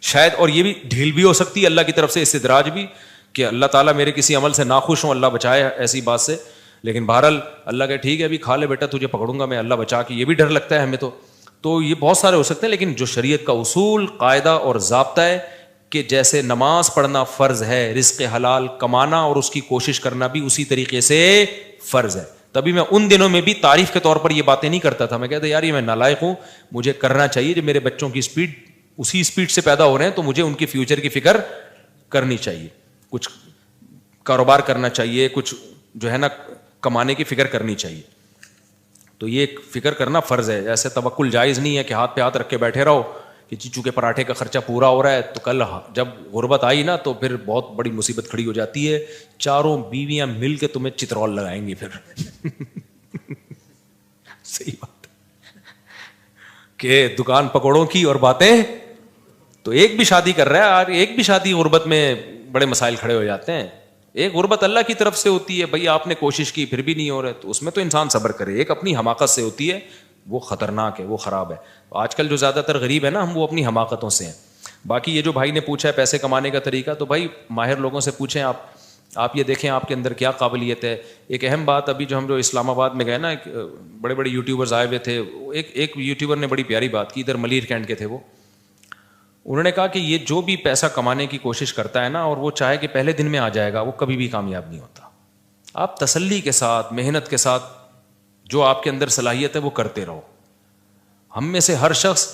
شاید. اور یہ بھی ڈھیل بھی ہو سکتی ہے اللہ کی طرف سے، استدراج بھی، کہ اللہ تعالیٰ میرے کسی عمل سے ناخوش ہوں، اللہ بچائے ایسی بات سے. لیکن بہرحال اللہ کہ ٹھیک ہے ابھی کھا لے بیٹا، تجھے پکڑوں گا میں، اللہ بچا کے، یہ بھی ڈر لگتا ہے ہمیں. تو یہ بہت سارے ہو سکتے ہیں، لیکن جو شریعت کا اصول، قاعدہ اور ضابطہ ہے کہ جیسے نماز پڑھنا فرض ہے، رزق حلال کمانا اور اس کی کوشش کرنا بھی اسی طریقے سے فرض ہے. تبھی میں ان دنوں میں بھی تعریف کے طور پر یہ باتیں نہیں کرتا تھا، میں کہتا یار یہ میں نالائق ہوں، مجھے کرنا چاہیے، جب میرے بچوں کی اسپیڈ اسی اسپیڈ سے پیدا ہو رہے ہیں تو مجھے ان کے فیوچر کی فکر کرنی چاہیے، کچھ کاروبار کرنا چاہیے، کچھ جو ہے نا کمانے کی فکر کرنی چاہیے. تو یہ فکر کرنا فرض ہے. ایسے توکل جائز نہیں ہے کہ ہاتھ پہ ہاتھ رکھ کے بیٹھے رہو کہ چیچو کے پراٹھے کا خرچہ پورا ہو رہا ہے، تو کل جب غربت آئی نا تو پھر بہت بڑی مصیبت کھڑی ہو جاتی ہے، چاروں بیویاں مل کے تمہیں چترول لگائیں گی پھر صحیح بات کہ دکان پکوڑوں کی اور باتیں. تو ایک بھی شادی کر رہا ہے، اور ایک بھی شادی غربت میں بڑے مسائل کھڑے ہو جاتے ہیں. ایک غربت اللہ کی طرف سے ہوتی ہے، بھائی آپ نے کوشش کی پھر بھی نہیں ہو رہا، تو اس میں تو انسان صبر کرے. ایک اپنی حماقت سے ہوتی ہے، وہ خطرناک ہے، وہ خراب ہے. آج کل جو زیادہ تر غریب ہے نا، ہم وہ اپنی حماقتوں سے ہیں. باقی یہ جو بھائی نے پوچھا ہے پیسے کمانے کا طریقہ، تو بھائی ماہر لوگوں سے پوچھیں. آپ یہ دیکھیں آپ کے اندر کیا قابلیت ہے. ایک اہم بات، ابھی جو ہم جو اسلام آباد میں گئے نا، بڑے بڑے یوٹیوبرز آئے ہوئے تھے. ایک یوٹیوبر نے بڑی پیاری بات کی، ادھر ملیر کینٹ کے تھے وہ. انہوں نے کہا کہ یہ جو بھی پیسہ کمانے کی کوشش کرتا ہے نا، اور وہ چاہے کہ پہلے دن میں آ جائے گا، وہ کبھی بھی کامیاب نہیں ہوتا. آپ تسلی کے ساتھ، محنت کے ساتھ جو آپ کے اندر صلاحیت ہے وہ کرتے رہو. ہم میں سے ہر شخص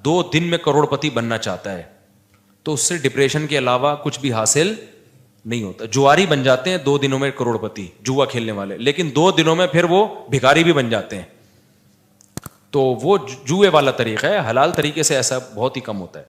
2 دن میں کروڑپتی بننا چاہتا ہے، تو اس سے ڈپریشن کے علاوہ کچھ بھی حاصل نہیں ہوتا. جواری بن جاتے ہیں 2 دنوں میں کروڑپتی، جوا کھیلنے والے، لیکن 2 دنوں میں پھر وہ بھکاری بھی بن جاتے ہیں. تو وہ جوئے والا طریقہ ہے، حلال طریقے سے ایسا بہت ہی کم ہوتا ہے.